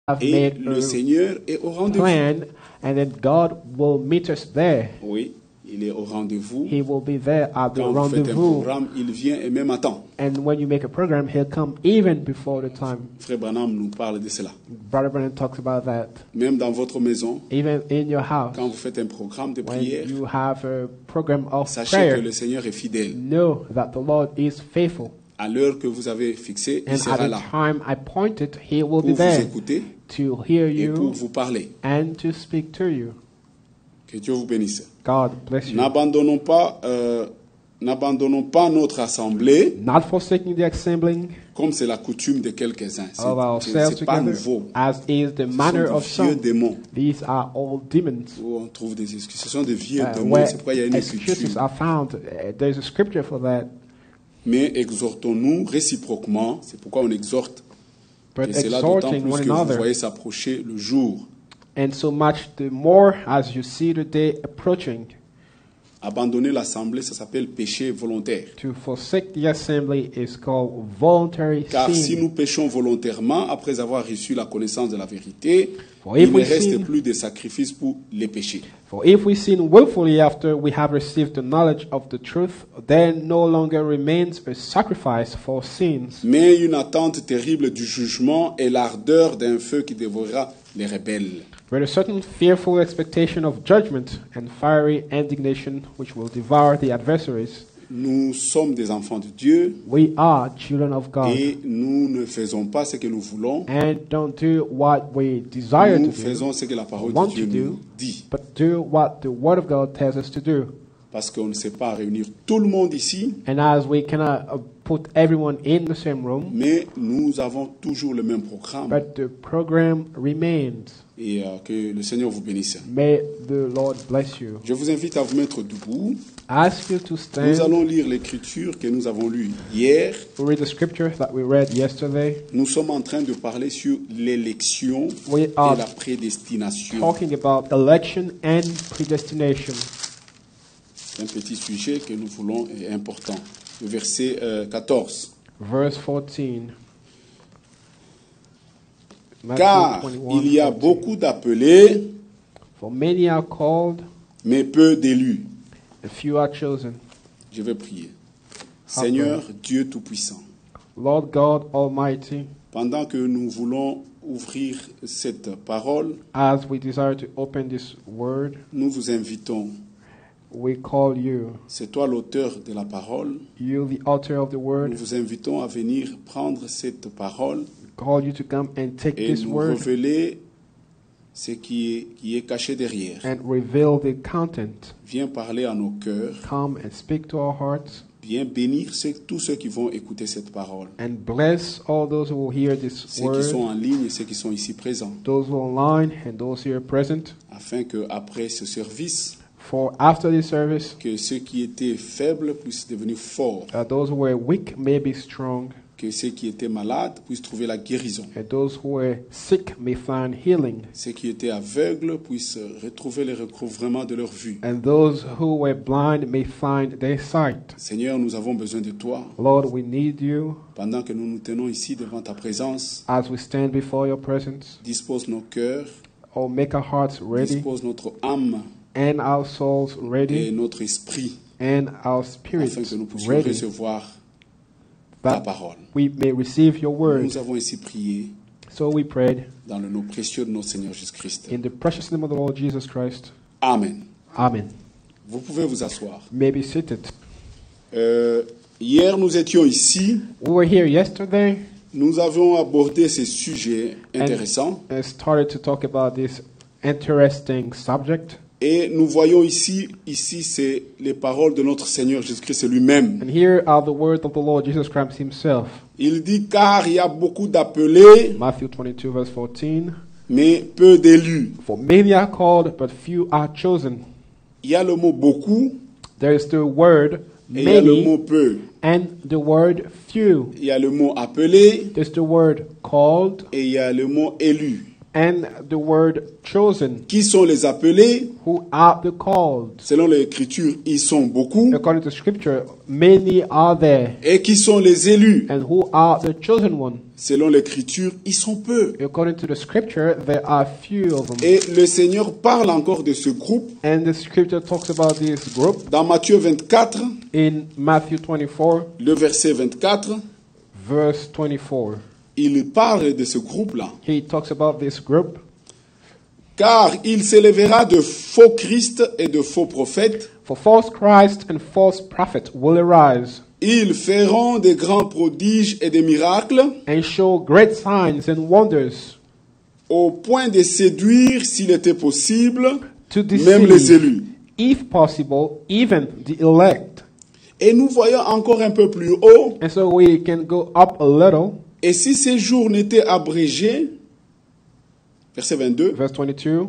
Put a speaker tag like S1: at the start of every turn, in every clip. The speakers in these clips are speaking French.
S1: have
S2: et
S1: made
S2: le
S1: a
S2: Seigneur est au rendez-vous.
S1: plan, and then God will meet us there.
S2: Oui, il est au rendez-vous.
S1: He will be there at the
S2: Quand vous faites un
S1: rendezvous.
S2: programme, il vient et même à temps.
S1: And when you make a program, he'll come even before the time.
S2: Frère Branham nous parle de cela.
S1: Brother Brennan talks about that.
S2: Même dans votre maison,
S1: Even in your house,
S2: quand vous faites un programme de
S1: when
S2: prière,
S1: you have a program of
S2: sachez
S1: prayer,
S2: que le Seigneur est fidèle.
S1: know that the Lord is faithful.
S2: À l'heure que vous avez fixée, il
S1: And
S2: sera
S1: at
S2: là
S1: the time appointed, He will
S2: pour
S1: be
S2: vous
S1: there
S2: écouter
S1: to hear
S2: et pour
S1: you
S2: vous parler.
S1: and to speak to you.
S2: Que Dieu vous bénisse.
S1: God bless you.
S2: N'abandonnons pas notre assemblée
S1: Not forsaking the assembling
S2: comme c'est la coutume de quelques-uns.
S1: of ourselves
S2: C'est pas
S1: together,
S2: nouveau.
S1: as is the
S2: Ce
S1: manner
S2: sont
S1: of
S2: des vieux
S1: some.
S2: démons.
S1: These are all demons.
S2: Où on trouve des excuses. Ce sont des vieux démons.
S1: Where
S2: C'est pourquoi il y a une
S1: excuses
S2: écriture.
S1: are found. There's a scripture for that.
S2: Mais exhortons-nous réciproquement. C'est pourquoi on exhorte.
S1: But
S2: Et c'est là d'autant
S1: exhorting
S2: plus
S1: one
S2: que vous
S1: another.
S2: voyez s'approcher le jour.
S1: And so much the more as you see the day approaching.
S2: Abandonner l'assemblée, ça s'appelle péché volontaire.
S1: To forsake the assembly is called voluntary
S2: Car si
S1: sin.
S2: nous péchons volontairement après avoir reçu la connaissance de la vérité,
S1: For
S2: il
S1: if
S2: ne
S1: we
S2: reste
S1: sin-
S2: plus de sacrifices pour les péchés.
S1: For if we sin willfully after we have received the knowledge of the truth, then no longer remains a sacrifice for sins,
S2: Mais une attente terrible du jugement et l'ardeur d'un feu qui dévorera les rebelles.
S1: but a certain fearful expectation of judgment and fiery indignation which will devour the adversaries.
S2: Nous sommes des enfants de Dieu
S1: We are children of God
S2: et nous ne faisons pas ce que nous voulons.
S1: and don't do what we desire
S2: Nous
S1: to do,
S2: faisons ce que la parole
S1: want
S2: de Dieu
S1: to do.
S2: nous dit.
S1: but do what the Word of God tells us to do.
S2: Parce qu'on ne sait pas réunir tout le monde ici,
S1: And as we cannot put everyone in the same room,
S2: mais nous avons toujours le même programme.
S1: but the program remains.
S2: Et que le Seigneur vous bénisse.
S1: May the Lord bless you.
S2: Je vous invite à vous mettre debout.
S1: Ask you to
S2: Nous
S1: stand.
S2: allons lire l'écriture que nous avons lue hier.
S1: Read the scripture that we read yesterday.
S2: Nous sommes en train de parler sur l'élection
S1: We
S2: et
S1: are
S2: la prédestination.
S1: talking about election and predestination.
S2: C'est un petit sujet que nous voulons et important. Le verset 14.
S1: Verse 14.
S2: Car
S1: Matthew 21,
S2: il y a
S1: 14.
S2: beaucoup d'appelés,
S1: For many are called,
S2: mais peu d'élus.
S1: and few are chosen.
S2: Je vais prier. Seigneur Dieu Tout-Puissant,
S1: Lord God Almighty,
S2: pendant que nous voulons ouvrir cette parole,
S1: as we desire to open this word,
S2: nous vous invitons.
S1: we call you.
S2: C'est toi l'auteur de la parole.
S1: You, the author of the
S2: Nous
S1: word,
S2: vous invitons à venir prendre cette parole
S1: call you to come and take
S2: et
S1: this
S2: nous
S1: word
S2: révéler ce qui est caché derrière.
S1: and reveal the content.
S2: Viens parler à nos cœurs.
S1: Come and speak to our hearts
S2: Viens bénir tous ceux qui vont écouter cette parole.
S1: and bless all those who will hear this
S2: Ceux qui sont
S1: word,
S2: en ligne et ceux qui sont ici présents.
S1: those who are online and those here present.
S2: Afin qu'après ce service,
S1: For after this service,
S2: que ceux qui étaient faibles puissent devenir forts.
S1: those who were weak may be strong,
S2: Que ceux qui étaient malades puissent trouver la guérison.
S1: and those who were sick may find healing,
S2: Ceux qui étaient aveugles puissent retrouver le recouvrement de leur vue.
S1: and those who were blind may find their sight.
S2: Seigneur, nous avons besoin de toi.
S1: Lord, we need you
S2: Pendant que nous nous tenons ici devant ta présence,
S1: as we stand before your presence.
S2: dispose nos cœurs,
S1: Oh, make our hearts ready
S2: dispose notre âme
S1: and our souls
S2: et
S1: ready
S2: notre esprit,
S1: and our
S2: afin
S1: spirits
S2: que nous puissions
S1: ready,
S2: recevoir ta
S1: that
S2: parole.
S1: we may receive your word.
S2: Nous avons ainsi prié
S1: So we prayed
S2: dans le nom précieux de notre Seigneur Jésus-Christ.
S1: in the precious name of the Lord Jesus Christ.
S2: Amen.
S1: Amen.
S2: Vous pouvez vous asseoir.
S1: You may be seated.
S2: Hier, nous étions ici.
S1: We were here yesterday
S2: Nous avons abordé ces sujets intéressants.
S1: and started to talk about this interesting subject.
S2: Et nous voyons ici c'est les paroles de notre Seigneur Jésus-Christ lui-même.
S1: And here are the words of the Lord Jesus Christ himself.
S2: Il dit, car il y a beaucoup d'appelés,
S1: Matthew 22 verse 14.
S2: mais peu d'élus.
S1: For many are called, but few are chosen.
S2: Il y a le mot beaucoup
S1: There is the word
S2: et il y a le
S1: many
S2: mot peu.
S1: and the word few.
S2: Il y a le mot appelé
S1: There's the word called
S2: et il y a le mot élu.
S1: And the word chosen,
S2: Qui sont les appelés?
S1: who are the called.
S2: Selon l'Écriture, ils sont beaucoup.
S1: According to scripture, many are there.
S2: Et qui sont les élus?
S1: And who are the chosen one?
S2: Selon l'Écriture, ils sont peu.
S1: According to the scripture, there are few of them.
S2: Et le Seigneur parle encore de ce groupe
S1: And the scripture talks about this group
S2: dans Matthieu 24,
S1: in Matthew 24,
S2: le verset 24.
S1: verse 24.
S2: Il parle de ce groupe-là.
S1: He talks about this group.
S2: Car il s'élèvera de faux Christ et de faux prophètes.
S1: For false Christ and false prophet will arise
S2: Ils feront des grands prodiges et des miracles
S1: and show great signs and wonders
S2: au point de séduire, s'il était possible,
S1: to
S2: même les
S1: deceive,
S2: élus.
S1: if possible, even the elect.
S2: Et nous voyons encore un peu plus haut.
S1: And so we can go up a little.
S2: Et si ces jours n'étaient abrégés, verset 22,
S1: Verse 22.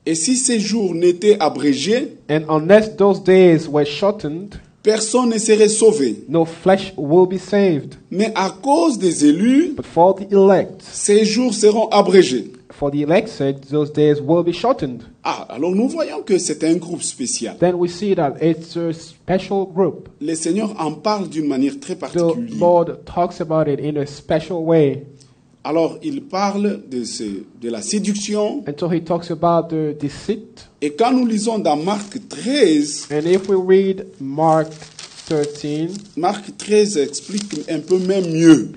S2: et si ces jours n'étaient abrégés,
S1: And unless those days were shortened,
S2: personne ne serait sauvé.
S1: no flesh will be saved.
S2: Mais à cause des élus,
S1: But for the elect,
S2: ces jours seront abrégés.
S1: for the elect said, those days will be shortened.
S2: Ah, alors nous voyons que c'est un groupe spécial.
S1: Then we see that it's a special group.
S2: Le Seigneur en parle d'une manière très
S1: The
S2: particulière.
S1: Lord talks about it in a special way.
S2: Alors, il parle de la séduction.
S1: And so he talks about the deceit.
S2: Et quand nous lisons dans Marc 13,
S1: And if we read Mark 13,
S2: Marc 13 explique un peu même mieux.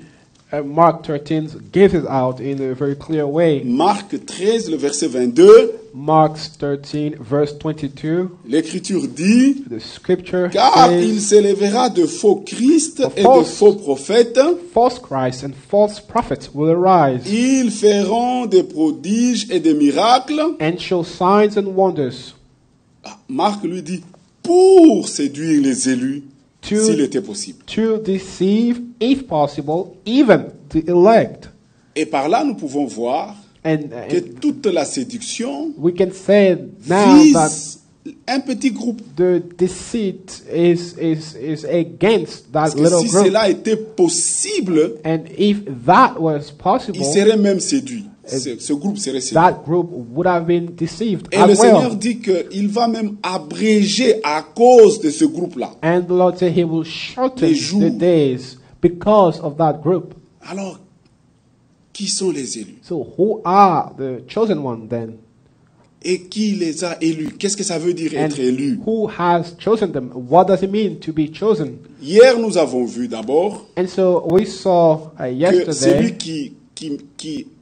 S1: Mark 13 gives it out in a very clear way.
S2: Marc 13, le verset 22,
S1: Mark 13, verse 22,
S2: l'Écriture dit,
S1: the scripture
S2: car il
S1: says,
S2: s'élèvera de faux Christ et de
S1: false-
S2: faux prophètes.
S1: false Christ and false prophets will arise
S2: Ils feront des prodiges et des miracles.
S1: and show signs and wonders
S2: Ah, Marc lui dit, pour séduire les élus,
S1: To-
S2: s'il était possible.
S1: to deceive, if possible, even the elect.
S2: Et par là, nous pouvons voir
S1: And
S2: que toute la séduction
S1: we can say now that
S2: vise un petit groupe.
S1: the deceit is against that
S2: Parce que
S1: little
S2: si
S1: group.
S2: cela était possible,
S1: And if that was possible,
S2: il serait même séduit. Ce groupe serait séduit.
S1: that group would have been deceived
S2: Et le
S1: as
S2: Seigneur
S1: well.
S2: dit qu'il va même abréger à cause de ce groupe-là.
S1: And the Lord said he will shorten
S2: Les jours.
S1: the days because of that group.
S2: Alors, qui sont les élus?
S1: So who are the chosen one then?
S2: Et qui les a élus? Qu'est-ce que ça veut dire
S1: And
S2: être élu?
S1: who has chosen them? What does it mean to be chosen?
S2: Hier, nous avons vu d'abord
S1: And so we saw
S2: que
S1: yesterday
S2: celui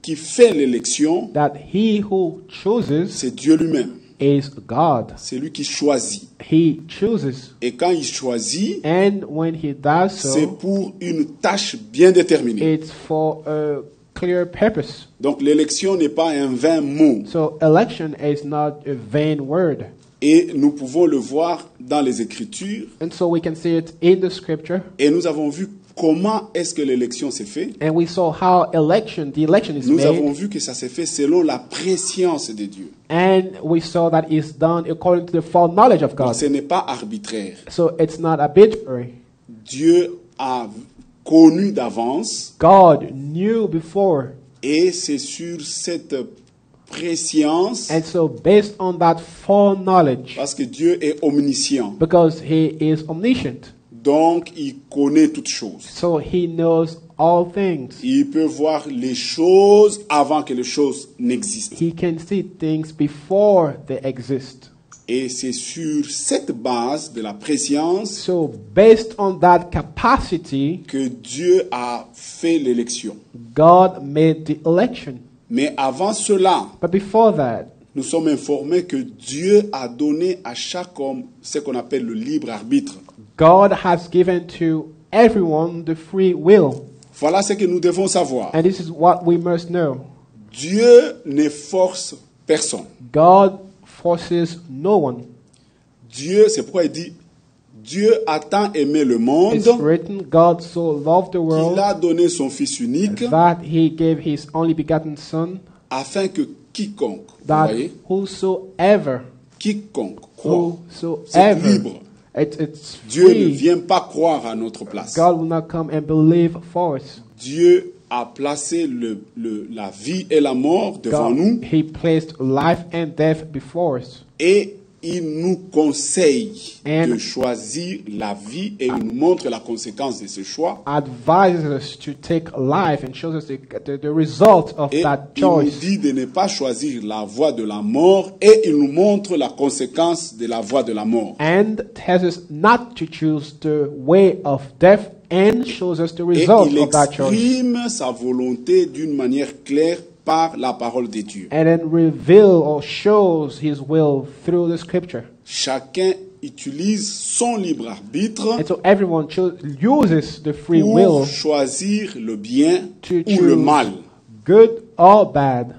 S2: qui fait l'élection,
S1: that he who chooses
S2: c'est Dieu lui-même.
S1: is God.
S2: C'est lui qui choisit.
S1: He chooses.
S2: Et quand il choisit,
S1: And when he does
S2: c'est
S1: so,
S2: pour une tâche bien déterminée.
S1: it's for a clear purpose.
S2: Donc l'élection n'est pas un vain mot.
S1: So election is not a vain word.
S2: Et nous pouvons le voir dans les Écritures.
S1: And so we can see it in the scripture.
S2: Et nous avons vu comment est-ce que l'élection s'est faite.
S1: And we saw how the election is
S2: Nous avons
S1: made.
S2: vu que ça s'est fait selon la préscience de Dieu.
S1: And we saw that it's done according to the foreknowledge of
S2: Donc
S1: God.
S2: ce n'est pas arbitraire.
S1: So it's not arbitrary.
S2: Dieu a connu d'avance
S1: God knew before.
S2: et c'est sur cette préscience,
S1: And so based on that foreknowledge,
S2: parce que Dieu est omniscient,
S1: because he is omniscient,
S2: donc il connaît toutes choses.
S1: so he knows all things.
S2: Il peut voir les choses avant que les choses n'existent.
S1: He can see things before they exist.
S2: Et c'est sur cette base de la préscience
S1: So based on that capacity,
S2: que Dieu a fait l'élection.
S1: God made the election.
S2: Mais avant cela,
S1: But before that,
S2: nous sommes informés que Dieu a donné à chaque homme ce qu'on appelle le libre arbitre.
S1: God has given to everyone the free will.
S2: Voilà ce que nous devons savoir.
S1: And this is what we must know.
S2: Dieu ne force personne.
S1: God forces no one.
S2: Dieu, c'est pourquoi il dit, Dieu a tant aimé le monde
S1: It's written, God so loved the
S2: qu'il
S1: world
S2: a donné son Fils unique
S1: that he gave his only begotten Son,
S2: afin que quiconque, vous
S1: that
S2: voyez,
S1: whosoever,
S2: croit. C'est
S1: whosoever,
S2: libre.
S1: it's
S2: Dieu ne
S1: free.
S2: vient pas croire à notre place.
S1: God will not come and believe for us.
S2: Dieu a placé la vie et la mort devant nous
S1: He placed life and death before us.
S2: et il nous conseille
S1: And
S2: de choisir la vie et il nous montre la conséquence de ce choix.
S1: Advises us to take life and shows us the result of
S2: Et
S1: that
S2: il nous
S1: choice.
S2: dit de ne pas choisir la voie de la mort et il nous montre la conséquence de la voie de la mort.
S1: And tells us not to choose the way of death and shows us the
S2: Et
S1: result
S2: il
S1: of that choice.
S2: exprime sa volonté d'une manière claire par la parole de Dieu.
S1: And then reveal or shows his will through the scripture.
S2: Chacun utilise son libre arbitre
S1: And so everyone uses the free
S2: pour
S1: will
S2: choisir le bien
S1: to
S2: ou le mal.
S1: choose good or bad.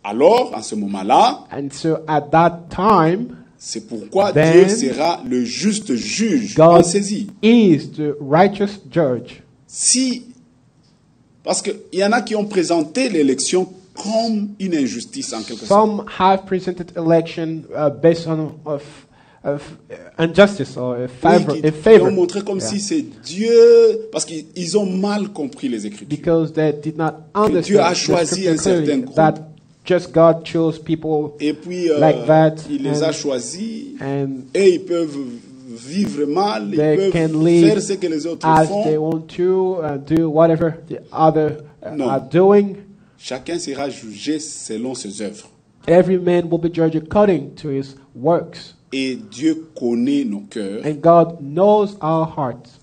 S2: Alors, en ce moment-là,
S1: And so at that time,
S2: c'est pourquoi
S1: Then
S2: Dieu sera le juste juge.
S1: God
S2: Pensez-y.
S1: is the righteous judge.
S2: Parce qu'il y en a qui ont présenté l'élection comme une injustice en quelque sorte.
S1: Some have presented election based on injustice or a favor.
S2: Oui, qui
S1: favor.
S2: ont montré comme
S1: Yeah.
S2: si c'est Dieu, parce qu'ils ont mal compris les Écritures.
S1: Because they did not
S2: Dieu a
S1: understand the
S2: choisi
S1: scripture
S2: un certain
S1: clearly,
S2: groupe.
S1: that just God chose people
S2: Et puis,
S1: like that,
S2: il les a
S1: and-
S2: choisis
S1: and
S2: et ils peuvent vivre mal, ils
S1: they
S2: peuvent
S1: can live
S2: faire ce que les autres
S1: as
S2: font.
S1: they want to, do whatever the other
S2: No.
S1: are doing.
S2: Chacun sera jugé selon ses œuvres.
S1: Every man will be judged according to his works.
S2: Et Dieu connaît nos cœurs.
S1: And God knows our hearts.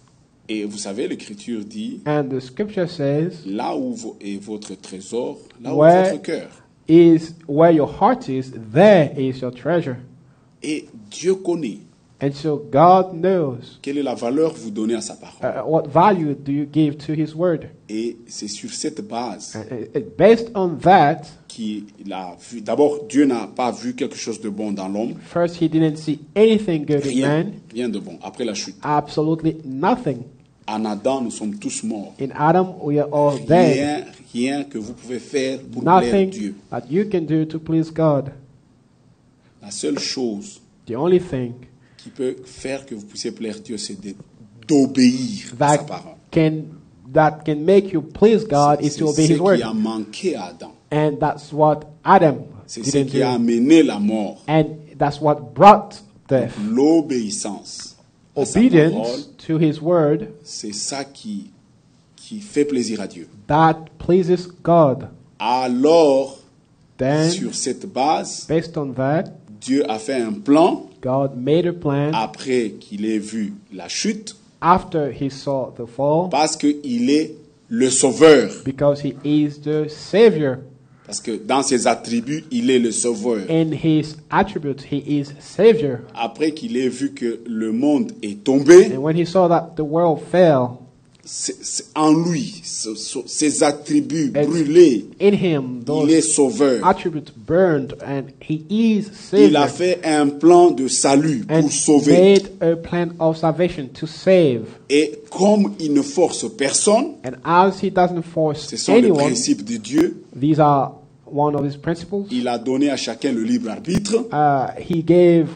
S2: Et vous savez, l'Écriture dit,
S1: And the scripture says,
S2: là où est votre trésor, là où est
S1: Where-
S2: votre cœur.
S1: is where your heart is, there is your treasure.
S2: Et Dieu connaît
S1: And so God knows
S2: quelle est la valeur que vous donnez à sa parole.
S1: what value do you give to his word.
S2: Et c'est sur cette base
S1: Based on that,
S2: qu'il a vu. D'abord, Dieu n'a pas vu quelque chose de bon dans l'homme.
S1: first he didn't see anything good in
S2: Rien,
S1: man,
S2: rien de bon. Après la chute.
S1: absolutely nothing.
S2: En Adam, nous sommes tous morts.
S1: In Adam, we are all dead.
S2: Rien que vous pouvez faire pour plaire
S1: Nothing
S2: Dieu.
S1: that you can do to please God.
S2: La seule chose
S1: The only thing
S2: qui peut faire que vous puissiez plaire Dieu, c'est d'obéir à sa
S1: that
S2: parole.
S1: can make you please God is
S2: C'est
S1: to obey
S2: ce
S1: his word.
S2: qui a manqué à Adam.
S1: And that's what Adam
S2: C'est ce
S1: didn't
S2: qui a
S1: do.
S2: amené la mort.
S1: And that's what brought death.
S2: L'obéissance à sa parole,
S1: Obedience to his word,
S2: c'est ça qui fait plaisir à Dieu.
S1: that pleases God.
S2: Alors,
S1: Then,
S2: sur cette base,
S1: based on that,
S2: Dieu a fait un plan
S1: God made a plan
S2: après qu'il ait vu la chute,
S1: after he saw the fall,
S2: parce qu'il est le sauveur.
S1: because he is the Savior.
S2: Parce que dans ses attributs, il est le sauveur.
S1: In his attributes, he is Savior.
S2: Après qu'il ait vu que le monde est tombé,
S1: And when he saw that the world fell,
S2: c'est en lui, ses attributs
S1: It's
S2: brûlés,
S1: in him
S2: il est
S1: those
S2: sauveur.
S1: attributes burned, and he is
S2: Il a
S1: Savior.
S2: fait un plan de salut
S1: And
S2: pour sauver.
S1: made a plan of salvation to save.
S2: Et comme il ne force personne,
S1: And as he doesn't
S2: ce
S1: force
S2: sont les
S1: anyone,
S2: principes de Dieu,
S1: these are one of his principles.
S2: il a donné à chacun le libre arbitre.
S1: He gave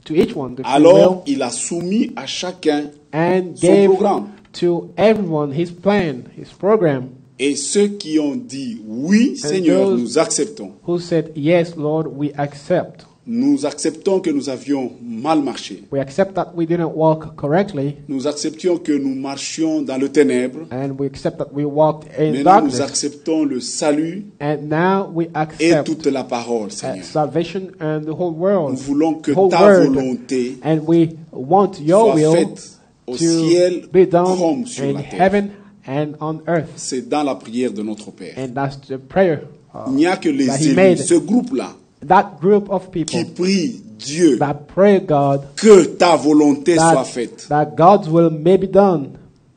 S1: to each one the free
S2: Alors,
S1: will
S2: il a soumis à chacun
S1: and
S2: son
S1: gave
S2: programme.
S1: to everyone his plan, his program.
S2: Et ceux qui ont dit oui, Seigneur,
S1: those-
S2: nous acceptons.
S1: Who said, "Yes, Lord, we accept.
S2: Nous acceptons que nous avions mal marché.
S1: We accept that we didn't walk correctly,
S2: Nous acceptions que nous marchions dans le ténèbre.
S1: and we accept that we walked in
S2: Maintenant, nous
S1: darkness.
S2: acceptons le salut
S1: And now we
S2: et
S1: accept
S2: toute la parole, Seigneur.
S1: salvation and the whole world,
S2: Nous voulons que
S1: the whole
S2: ta
S1: word,
S2: volonté
S1: and we want your
S2: soit
S1: will
S2: faite au ciel
S1: to be done
S2: comme sur
S1: in
S2: la terre.
S1: heaven and on earth.
S2: C'est dans la prière de notre Père.
S1: And that's the prayer.
S2: Il n'y a que les
S1: that he
S2: élus,
S1: made.
S2: ce groupe-là,
S1: That group of people
S2: qui prient Dieu
S1: that pray God
S2: que ta volonté soit faite.
S1: that God's will may be done.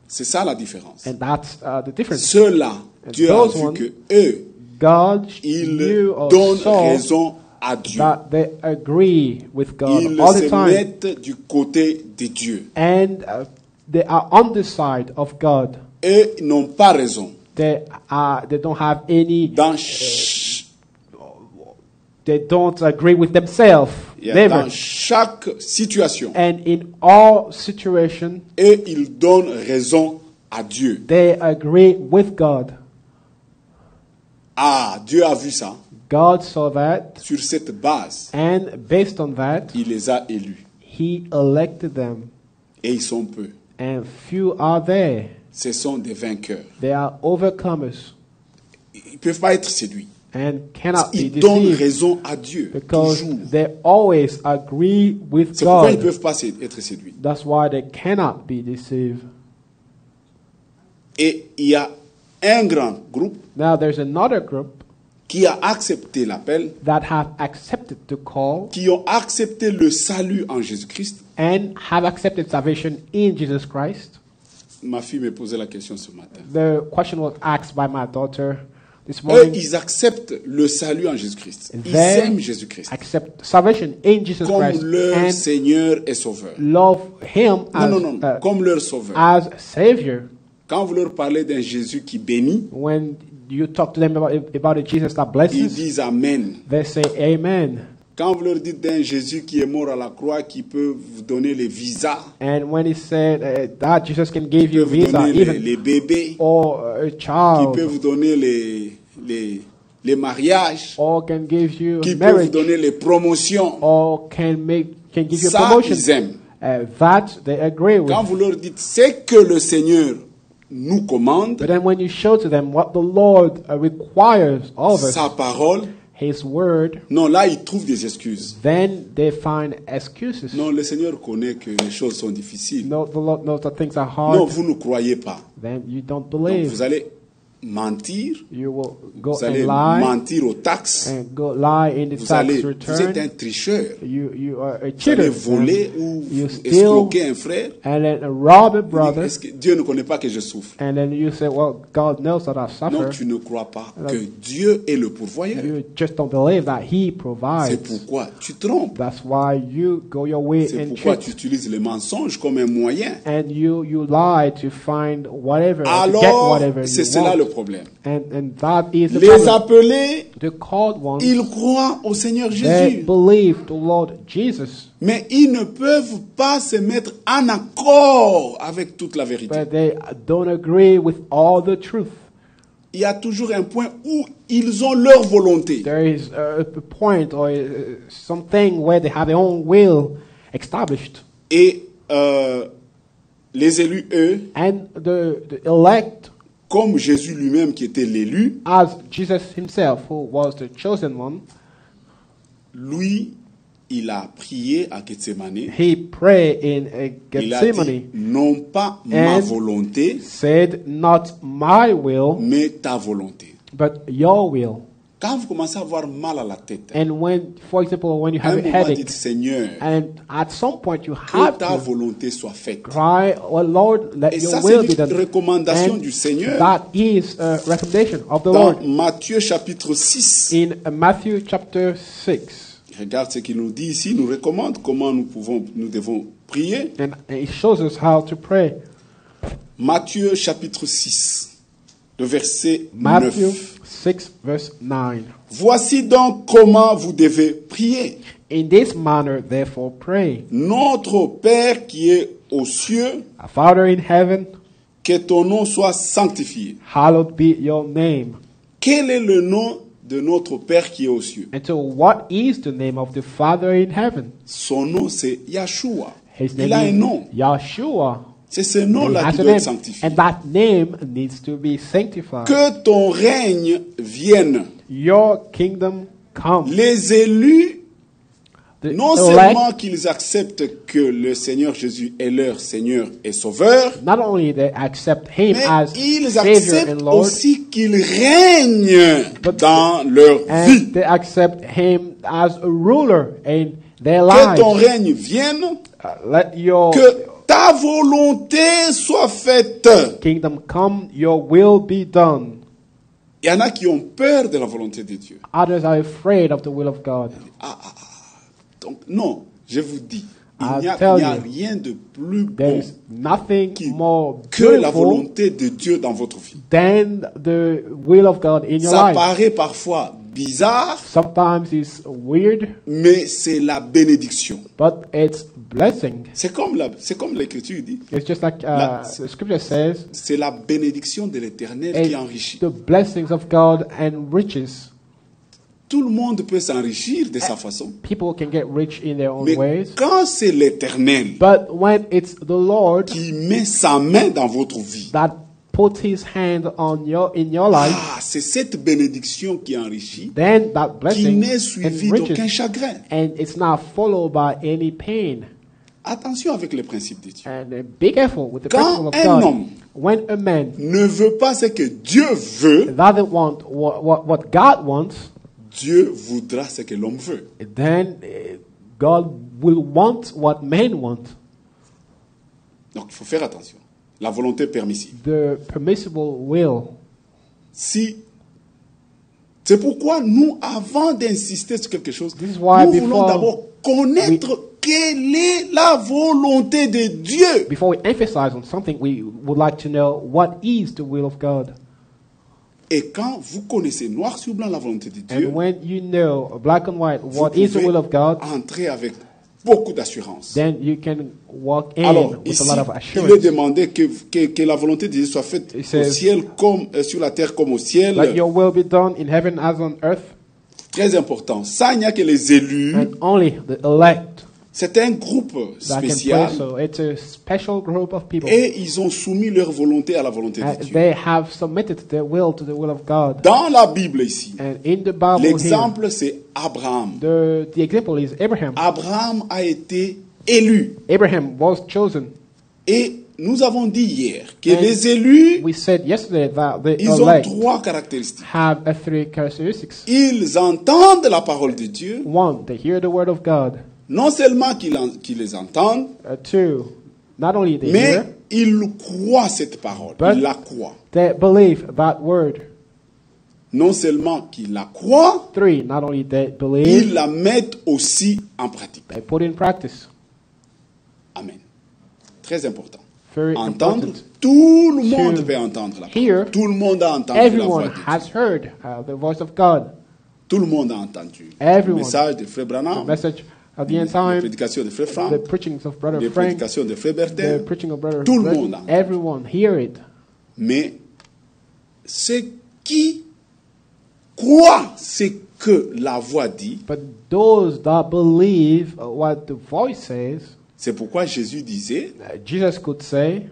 S2: C'est ça la différence.
S1: And that's the difference.
S2: Ceux-là,
S1: And
S2: Dieu a
S1: those
S2: vu
S1: ones,
S2: que eux,
S1: God
S2: ils
S1: knew or
S2: donnent
S1: saw
S2: raison à Dieu.
S1: that they agree with God
S2: Ils
S1: all the
S2: se
S1: time.
S2: mettent du côté de Dieu.
S1: And they are on the side of God.
S2: Eux n'ont pas raison.
S1: They don't have any, they don't agree with themselves. Never.
S2: Dans chaque situation,
S1: And in all situations,
S2: et ils donnent raison à Dieu.
S1: They agree with God.
S2: Ah, Dieu a vu ça.
S1: God saw that,
S2: Sur cette base,
S1: and based on that,
S2: il les a élus.
S1: He elected them.
S2: Et ils sont peu.
S1: And few are there.
S2: Ce sont des vainqueurs.
S1: They are overcomers
S2: Ils ne peuvent pas être séduits.
S1: and cannot be
S2: Ils donnent
S1: deceived
S2: raison à Dieu.
S1: because
S2: Toujours.
S1: they always agree with
S2: C'est pourquoi ils ne
S1: God.
S2: peuvent pas être séduits.
S1: That's why they cannot be deceived.
S2: Et il y a un grand groupe
S1: Now there's another group
S2: qui a accepté l'appel,
S1: that have accepted the call
S2: qui ont accepté le salut en Jésus-Christ.
S1: and have accepted salvation in Jesus Christ.
S2: Ma fille me posait la question ce matin.
S1: The question was asked by my daughter this
S2: Eux,
S1: morning.
S2: ils acceptent le salut en Jésus-Christ. Ils
S1: They
S2: aiment Jésus-Christ
S1: accept salvation in Jesus
S2: comme
S1: Christ
S2: leur
S1: and
S2: Seigneur et Sauveur.
S1: love Him as,
S2: Non, comme leur Sauveur.
S1: as Savior.
S2: Quand vous leur parlez d'un Jésus qui bénit,
S1: When you talk to them about a Jesus that
S2: ils
S1: blesses,
S2: disent Amen.
S1: they say Amen.
S2: Quand vous leur dites d'un Jésus qui est mort à la croix, qui peut vous donner les visas,
S1: And when He said that Jesus can give
S2: qui
S1: you
S2: peut vous
S1: visa,
S2: donner
S1: even
S2: les bébés,
S1: or a
S2: qui
S1: child,
S2: peut vous donner les mariages,
S1: or can give you
S2: qui peut vous
S1: marriage,
S2: donner les promotions,
S1: or can give you
S2: ça,
S1: promotion.
S2: ils aiment.
S1: That they agree with.
S2: Quand vous leur dites c'est que le Seigneur nous commande,
S1: But then when you show to them what the Lord requires of us,
S2: sa parole,
S1: His word,
S2: non, là, ils trouvent des excuses.
S1: then they find excuses.
S2: Non, le Seigneur connaît que les choses sont difficiles.
S1: No, the Lord knows that things are
S2: Non,
S1: hard.
S2: vous ne croyez pas.
S1: Then you don't
S2: Donc,
S1: believe.
S2: vous allez mentir,
S1: You will go
S2: vous allez
S1: and lie
S2: mentir aux taxes,
S1: and go lie in the
S2: vous
S1: tax
S2: êtes
S1: return.
S2: un tricheur.
S1: You are a
S2: Vous allez
S1: cheater.
S2: voler
S1: and
S2: ou
S1: you steal
S2: escroquer un frère.
S1: and then rob a
S2: Vous dites,
S1: brother.
S2: est-ce que Dieu ne connaît pas que je souffre?
S1: And then you say, well, God knows that I
S2: Non,
S1: suffer.
S2: tu ne crois pas que Dieu est le pourvoyeur.
S1: You just don't believe that He
S2: C'est
S1: provides.
S2: pourquoi tu trompes.
S1: That's why you go your way
S2: C'est
S1: and
S2: pourquoi
S1: cheat.
S2: tu utilises les mensonges comme un moyen.
S1: And you lie to find whatever, to get
S2: Alors,
S1: whatever
S2: c'est
S1: you
S2: cela
S1: want.
S2: le problème.
S1: And that is the
S2: Les
S1: problem.
S2: appelés,
S1: The called ones,
S2: ils croient au Seigneur
S1: they
S2: Jésus.
S1: believe the Lord Jesus,
S2: Mais ils ne peuvent pas se mettre en accord avec toute la vérité.
S1: but they don't agree with all the truth.
S2: Il y a toujours un point où ils ont leur volonté.
S1: There is a point or something where they have their own will established.
S2: Et les élus, eux,
S1: And the elect,
S2: comme Jésus lui-même qui était l'élu,
S1: as Jesus himself, who was the chosen one,
S2: lui, il a prié à Gethsemane.
S1: he prayed in
S2: Il a dit,
S1: Gethsemane,
S2: non pas ma
S1: And-
S2: volonté,
S1: said, not my will,
S2: mais ta volonté.
S1: but your will.
S2: Quand vous commencez à avoir mal à la tête,
S1: And when, for example, when you
S2: à un
S1: have a
S2: moment,
S1: headache,
S2: dites, Seigneur,
S1: and at some point you
S2: que
S1: have
S2: ta
S1: to
S2: volonté soit faite.
S1: cry, well, Lord, let
S2: Et
S1: your
S2: ça,
S1: will
S2: c'est
S1: be
S2: une
S1: done.
S2: recommandation
S1: And
S2: du Seigneur.
S1: that is a recommendation of the
S2: Dans
S1: Lord.
S2: Matthieu chapitre 6,
S1: In Matthew chapter 6,
S2: regarde ce qu'il nous dit ici, nous recommande comment nous devons prier.
S1: and it shows us how to pray.
S2: Matthieu chapitre 6, le verset
S1: Matthew
S2: 9.
S1: 6, verse 9.
S2: Voici donc comment vous devez prier.
S1: In this manner, therefore, pray.
S2: Notre Père qui est aux cieux,
S1: Our Father in heaven,
S2: que ton nom soit sanctifié.
S1: hallowed be your name.
S2: Quel est le nom de notre Père qui est aux cieux?
S1: And so, what is the name of the Father in heaven?
S2: Son nom c'est Yahshua.
S1: His
S2: Il a un
S1: name
S2: nom.
S1: is Yahshua.
S2: C'est ce
S1: He
S2: nom-là
S1: has
S2: qui
S1: a
S2: doit
S1: name,
S2: être sanctifié.
S1: and that name needs to be sanctified.
S2: Que ton règne vienne.
S1: Your kingdom come.
S2: Les élus,
S1: The
S2: non
S1: elect,
S2: seulement qu'ils acceptent que le Seigneur Jésus est leur Seigneur et Sauveur,
S1: not only they accept Him
S2: mais
S1: as
S2: ils
S1: Savior
S2: acceptent
S1: and Lord,
S2: aussi qu'il règne
S1: But-
S2: dans leur
S1: and
S2: vie.
S1: they accept Him as a ruler in their
S2: Que
S1: lives.
S2: ton règne vienne,
S1: Let your
S2: que ta volonté soit faite.
S1: kingdom come, your will be done.
S2: Il y en a qui ont peur de la volonté de Dieu.
S1: Others are afraid of the will of God.
S2: Donc, non, je vous dis, il
S1: I'll
S2: n'y a
S1: tell you,
S2: rien de plus
S1: There
S2: bon
S1: is nothing
S2: qui-
S1: more
S2: que la
S1: beautiful
S2: volonté de Dieu dans votre vie.
S1: than the will of God in your
S2: Ça
S1: life.
S2: paraît parfois bizarre,
S1: Sometimes it's weird,
S2: mais c'est la bénédiction.
S1: but it's blessing.
S2: C'est comme l'Écriture dit.
S1: It's just like the scripture says,
S2: C'est la bénédiction de l'Éternel qui
S1: it's
S2: enrichit.
S1: the blessings of God and riches.
S2: Tout le monde peut s'enrichir de sa façon.
S1: People can get rich in their own
S2: Mais
S1: ways.
S2: quand c'est l'Éternel
S1: But when it's the Lord
S2: qui met sa main dans votre vie,
S1: that puts his hand on in your life,
S2: c'est cette bénédiction qui enrichit,
S1: then that
S2: qui
S1: blessing
S2: n'est suivie d'aucun
S1: enriches,
S2: chagrin.
S1: and it's not followed by any pain.
S2: Attention avec les principes de Dieu.
S1: And be careful with the
S2: Quand
S1: principle of
S2: un
S1: God.
S2: homme
S1: When a man
S2: ne veut pas ce que Dieu veut,
S1: doesn't want what God wants,
S2: Dieu voudra ce que l'homme veut.
S1: then God will want what men want.
S2: Donc il faut faire attention. La volonté permissive.
S1: The permissible will.
S2: C'est pourquoi nous, avant d'insister sur quelque chose,
S1: This is why
S2: nous voulons
S1: before
S2: d'abord connaître quelle est la volonté de Dieu.
S1: Before we emphasize on something, we would like to know what is the will of God.
S2: Et quand vous connaissez noir sur blanc la volonté de Dieu,
S1: And when you know black and white
S2: vous
S1: what is the
S2: pouvez
S1: will of God,
S2: entrer avec beaucoup d'assurance.
S1: then you can walk in
S2: Alors,
S1: with
S2: ici,
S1: a lot of
S2: il est
S1: assurance.
S2: demandé que la volonté de Dieu soit faite
S1: It
S2: au
S1: says,
S2: ciel comme sur la terre comme au ciel.
S1: Let your will be done in heaven as on earth,
S2: Très important. Ça, il n'y a que les élus.
S1: and only the elect
S2: C'est un groupe
S1: that can
S2: spécial.
S1: pray. So it's a special group of people.
S2: Et ils ont soumis leur volonté à la volonté de Dieu.
S1: They have submitted their will to the will of God.
S2: Dans la Bible ici,
S1: And in the Bible here,
S2: l'exemple c'est Abraham.
S1: the example is Abraham.
S2: Abraham a été élu.
S1: Abraham was chosen.
S2: Et nous avons dit hier que
S1: And
S2: les élus,
S1: We said yesterday that the
S2: ils ont
S1: elect
S2: trois caractéristiques.
S1: have three characteristics.
S2: Ils entendent la parole de Dieu.
S1: One, they hear the word of God.
S2: Non seulement qu'ils les entendent,
S1: Two, not only they
S2: mais
S1: hear,
S2: ils croient cette parole.
S1: But-
S2: Ils la croient.
S1: they believe that word.
S2: Non seulement qu'ils la croient,
S1: Three, not only they
S2: ils
S1: believe,
S2: la mettent aussi en pratique.
S1: they put in practice.
S2: Amen. Très important.
S1: Very
S2: Entendre,
S1: important.
S2: tout le monde
S1: To
S2: peut entendre la
S1: hear,
S2: parole. Tout le monde a entendu la voix
S1: Everyone
S2: de Dieu.
S1: has heard the voice of God.
S2: Tout le monde a entendu
S1: Everyone.
S2: le message de Frère
S1: The
S2: Branham,
S1: message of the end
S2: les
S1: time,
S2: prédications de Frère
S1: the
S2: Franck,
S1: preachings of Brother
S2: les
S1: Frank,
S2: prédications de Frère
S1: the
S2: Bertin.
S1: preaching of Brother
S2: Tout le
S1: Brett.
S2: monde a entendu.
S1: Everyone hear it.
S2: Mais ceux qui croient ce que la voix dit,
S1: But those that believe what the voice says,
S2: c'est pourquoi Jésus disait
S1: Jesus could say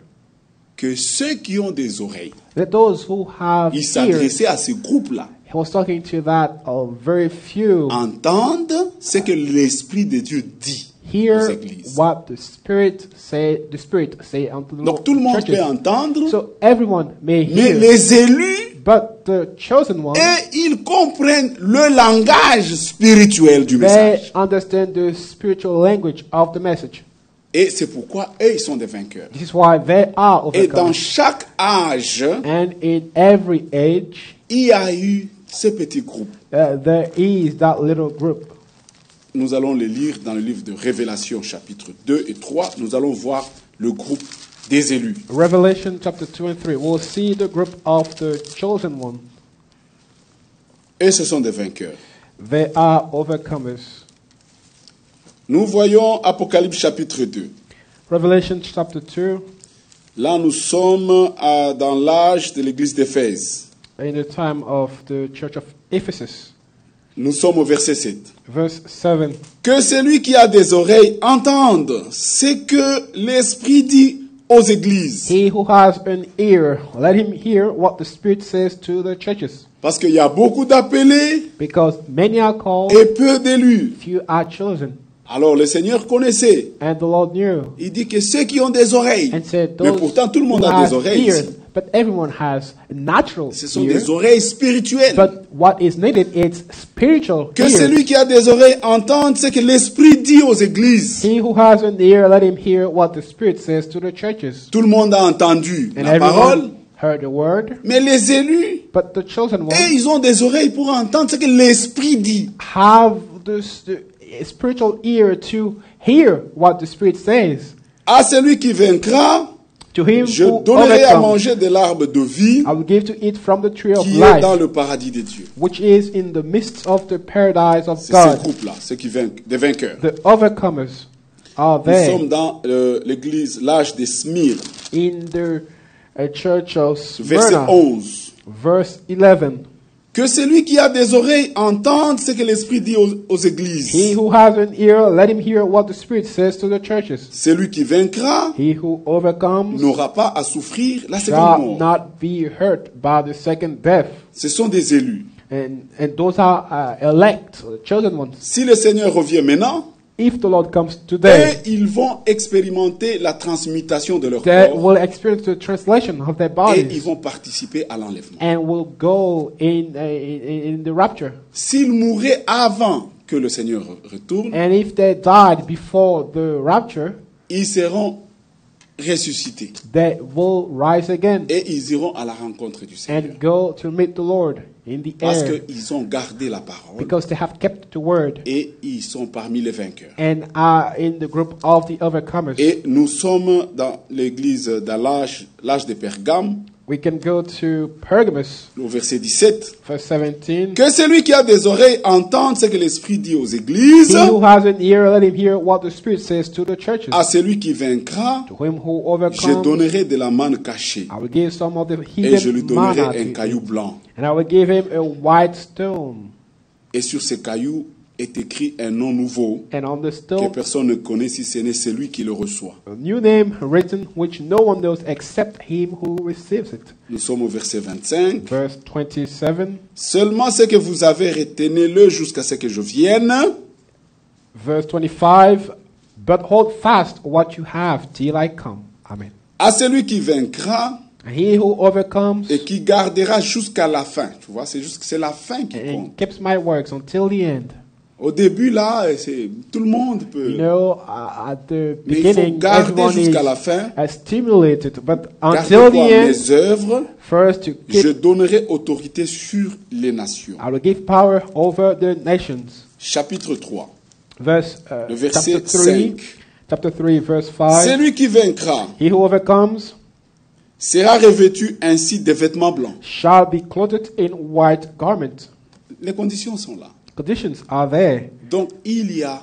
S2: que ceux qui ont des oreilles,
S1: that those who have
S2: il
S1: ears,
S2: s'adressait à ce groupe-là,
S1: he was talking to that very few
S2: entendent ce que l'Esprit de Dieu dit aux
S1: hear
S2: églises.
S1: what the Spirit say unto the
S2: Donc tout le monde
S1: churches.
S2: peut entendre,
S1: So everyone may
S2: mais
S1: hear,
S2: les élus,
S1: but the chosen ones,
S2: ils comprennent le langage spirituel du
S1: they
S2: message.
S1: understand the spiritual language of the message.
S2: Et c'est pourquoi eux, ils sont des vainqueurs.
S1: This is why they are
S2: Et dans
S1: overcome.
S2: chaque âge,
S1: And in every age,
S2: il y a eu ce petit groupe.
S1: there is that little group.
S2: Nous allons les lire dans le livre de Révélation, chapitre 2 et 3. Nous allons voir le groupe des élus.
S1: Revelation chapter 2 and 3. We'll see the group of the chosen one.
S2: Et ce sont des vainqueurs.
S1: They are overcomers.
S2: Nous voyons Apocalypse, chapitre 2.
S1: Revelation chapter 2,
S2: Là, nous sommes dans l'âge de l'église d'Éphèse.
S1: in the time of the church of Ephesus.
S2: Nous sommes au verset 7.
S1: Verse 7.
S2: Que celui qui a des oreilles entende ce que l'Esprit dit aux églises.
S1: He who has an ear, let him hear what the Spirit says to the churches.
S2: Parce qu'il y a beaucoup d'appelés
S1: Because many are called,
S2: et peu d'élus.
S1: few are chosen.
S2: Alors le Seigneur connaissait.
S1: And the Lord knew
S2: Il dit que ceux qui ont des oreilles,
S1: and said,
S2: mais
S1: those
S2: pourtant tout le monde
S1: who
S2: a des
S1: have
S2: oreilles
S1: ears,
S2: ici.
S1: but everyone has natural
S2: Ce sont
S1: ears.
S2: des oreilles spirituelles.
S1: But what is needed is spiritual
S2: Que
S1: ears.
S2: celui qui a des oreilles entende ce que l'Esprit dit aux églises.
S1: He who has an ear, let him hear what the Spirit says to the churches.
S2: Tout le monde a entendu
S1: And
S2: la parole,
S1: everyone heard the word,
S2: mais les élus,
S1: but the chosen
S2: eux,
S1: ones
S2: ils ont des oreilles pour entendre ce que l'Esprit dit.
S1: have the spiritual ear to hear what the Spirit says.
S2: À celui qui vaincra,
S1: To him
S2: Je
S1: who
S2: donnerai à
S1: overcomes,
S2: manger de l'arbre de vie
S1: I will give to eat from the tree of
S2: qui est dans
S1: life,
S2: le paradis de Dieu.
S1: which is in the midst of the paradise of
S2: C'est ce
S1: God.
S2: groupe-là, ceux qui des vainqueurs.
S1: The overcomers are
S2: Nous
S1: there
S2: sommes dans l'église, l'âge des Smyrne,
S1: in the church of
S2: verset
S1: Smyrna,
S2: 11.
S1: verse 11.
S2: Que celui qui a des oreilles entende ce que l'Esprit dit aux églises.
S1: He who has an ear, let him hear what the Spirit says to the churches.
S2: Celui qui vaincra
S1: He who overcomes
S2: n'aura pas à souffrir la seconde
S1: shall
S2: mort.
S1: not be hurt by the second death.
S2: Ce sont des élus.
S1: And those are elect, chosen ones.
S2: Si le Seigneur revient maintenant,
S1: If the Lord comes today,
S2: et ils vont expérimenter la transmutation de leur
S1: they
S2: corps
S1: will experience the translation of their
S2: et ils
S1: bodies
S2: vont participer à l'enlèvement.
S1: and will go in the rapture.
S2: S'ils mouraient avant que le Seigneur retourne,
S1: And if they died before the rapture,
S2: ils seront ressuscités
S1: they will rise again
S2: et ils iront à la rencontre du Seigneur
S1: and go to meet the Lord in the
S2: parce
S1: air
S2: qu'ils ont gardé la parole
S1: because they have kept the word
S2: et ils sont parmi les vainqueurs.
S1: and are in the group of the overcomers.
S2: Et nous sommes dans l'église, dans l'âge de Pergame,
S1: We can go to Pergamos,
S2: au verset 17.
S1: verse 17.
S2: Que celui qui a des oreilles entende ce que l'Esprit dit aux églises.
S1: He who has an ear, let him hear what the Spirit says to the churches.
S2: À celui qui vaincra,
S1: To him who
S2: je
S1: overcomes,
S2: donnerai de la manne cachée
S1: I will give some of the
S2: et je lui
S1: hidden manna
S2: donnerai
S1: to
S2: un caillou
S1: him,
S2: blanc.
S1: and I will give him a white stone.
S2: Et sur ce caillou est écrit un nom nouveau
S1: And on the
S2: que
S1: stone,
S2: personne ne connaît si ce n'est celui qui le reçoit.
S1: a new name written which no one knows except him who receives it.
S2: Nous sommes au verset 25.
S1: Verse 27.
S2: Seulement ce que vous avez, retenez-le jusqu'à ce que je vienne.
S1: Verse 25. But hold fast what you have till I come. Amen.
S2: À celui qui vaincra
S1: And he who overcomes
S2: et qui gardera jusqu'à la fin. Tu vois, c'est la fin qui
S1: and
S2: compte.
S1: keeps my works until the end.
S2: Au début, là, tout le monde peut.
S1: You know, at the
S2: Mais il faut
S1: beginning,
S2: garder
S1: everyone
S2: jusqu'à
S1: is
S2: la fin.
S1: stimulated, but
S2: Garder
S1: until the
S2: quoi?
S1: end,
S2: Mes œuvres,
S1: first to
S2: je
S1: keep,
S2: donnerai autorité sur les nations.
S1: I will give power over the nations.
S2: Chapitre 3,
S1: Verse,
S2: le verset
S1: chapter 3,
S2: 5.
S1: chapter 3, verse 5.
S2: Celui qui vaincra
S1: He who overcomes
S2: sera revêtu ainsi de vêtements blancs.
S1: shall be clothed in white garments.
S2: Les conditions sont là.
S1: Conditions are there.
S2: Donc, il y a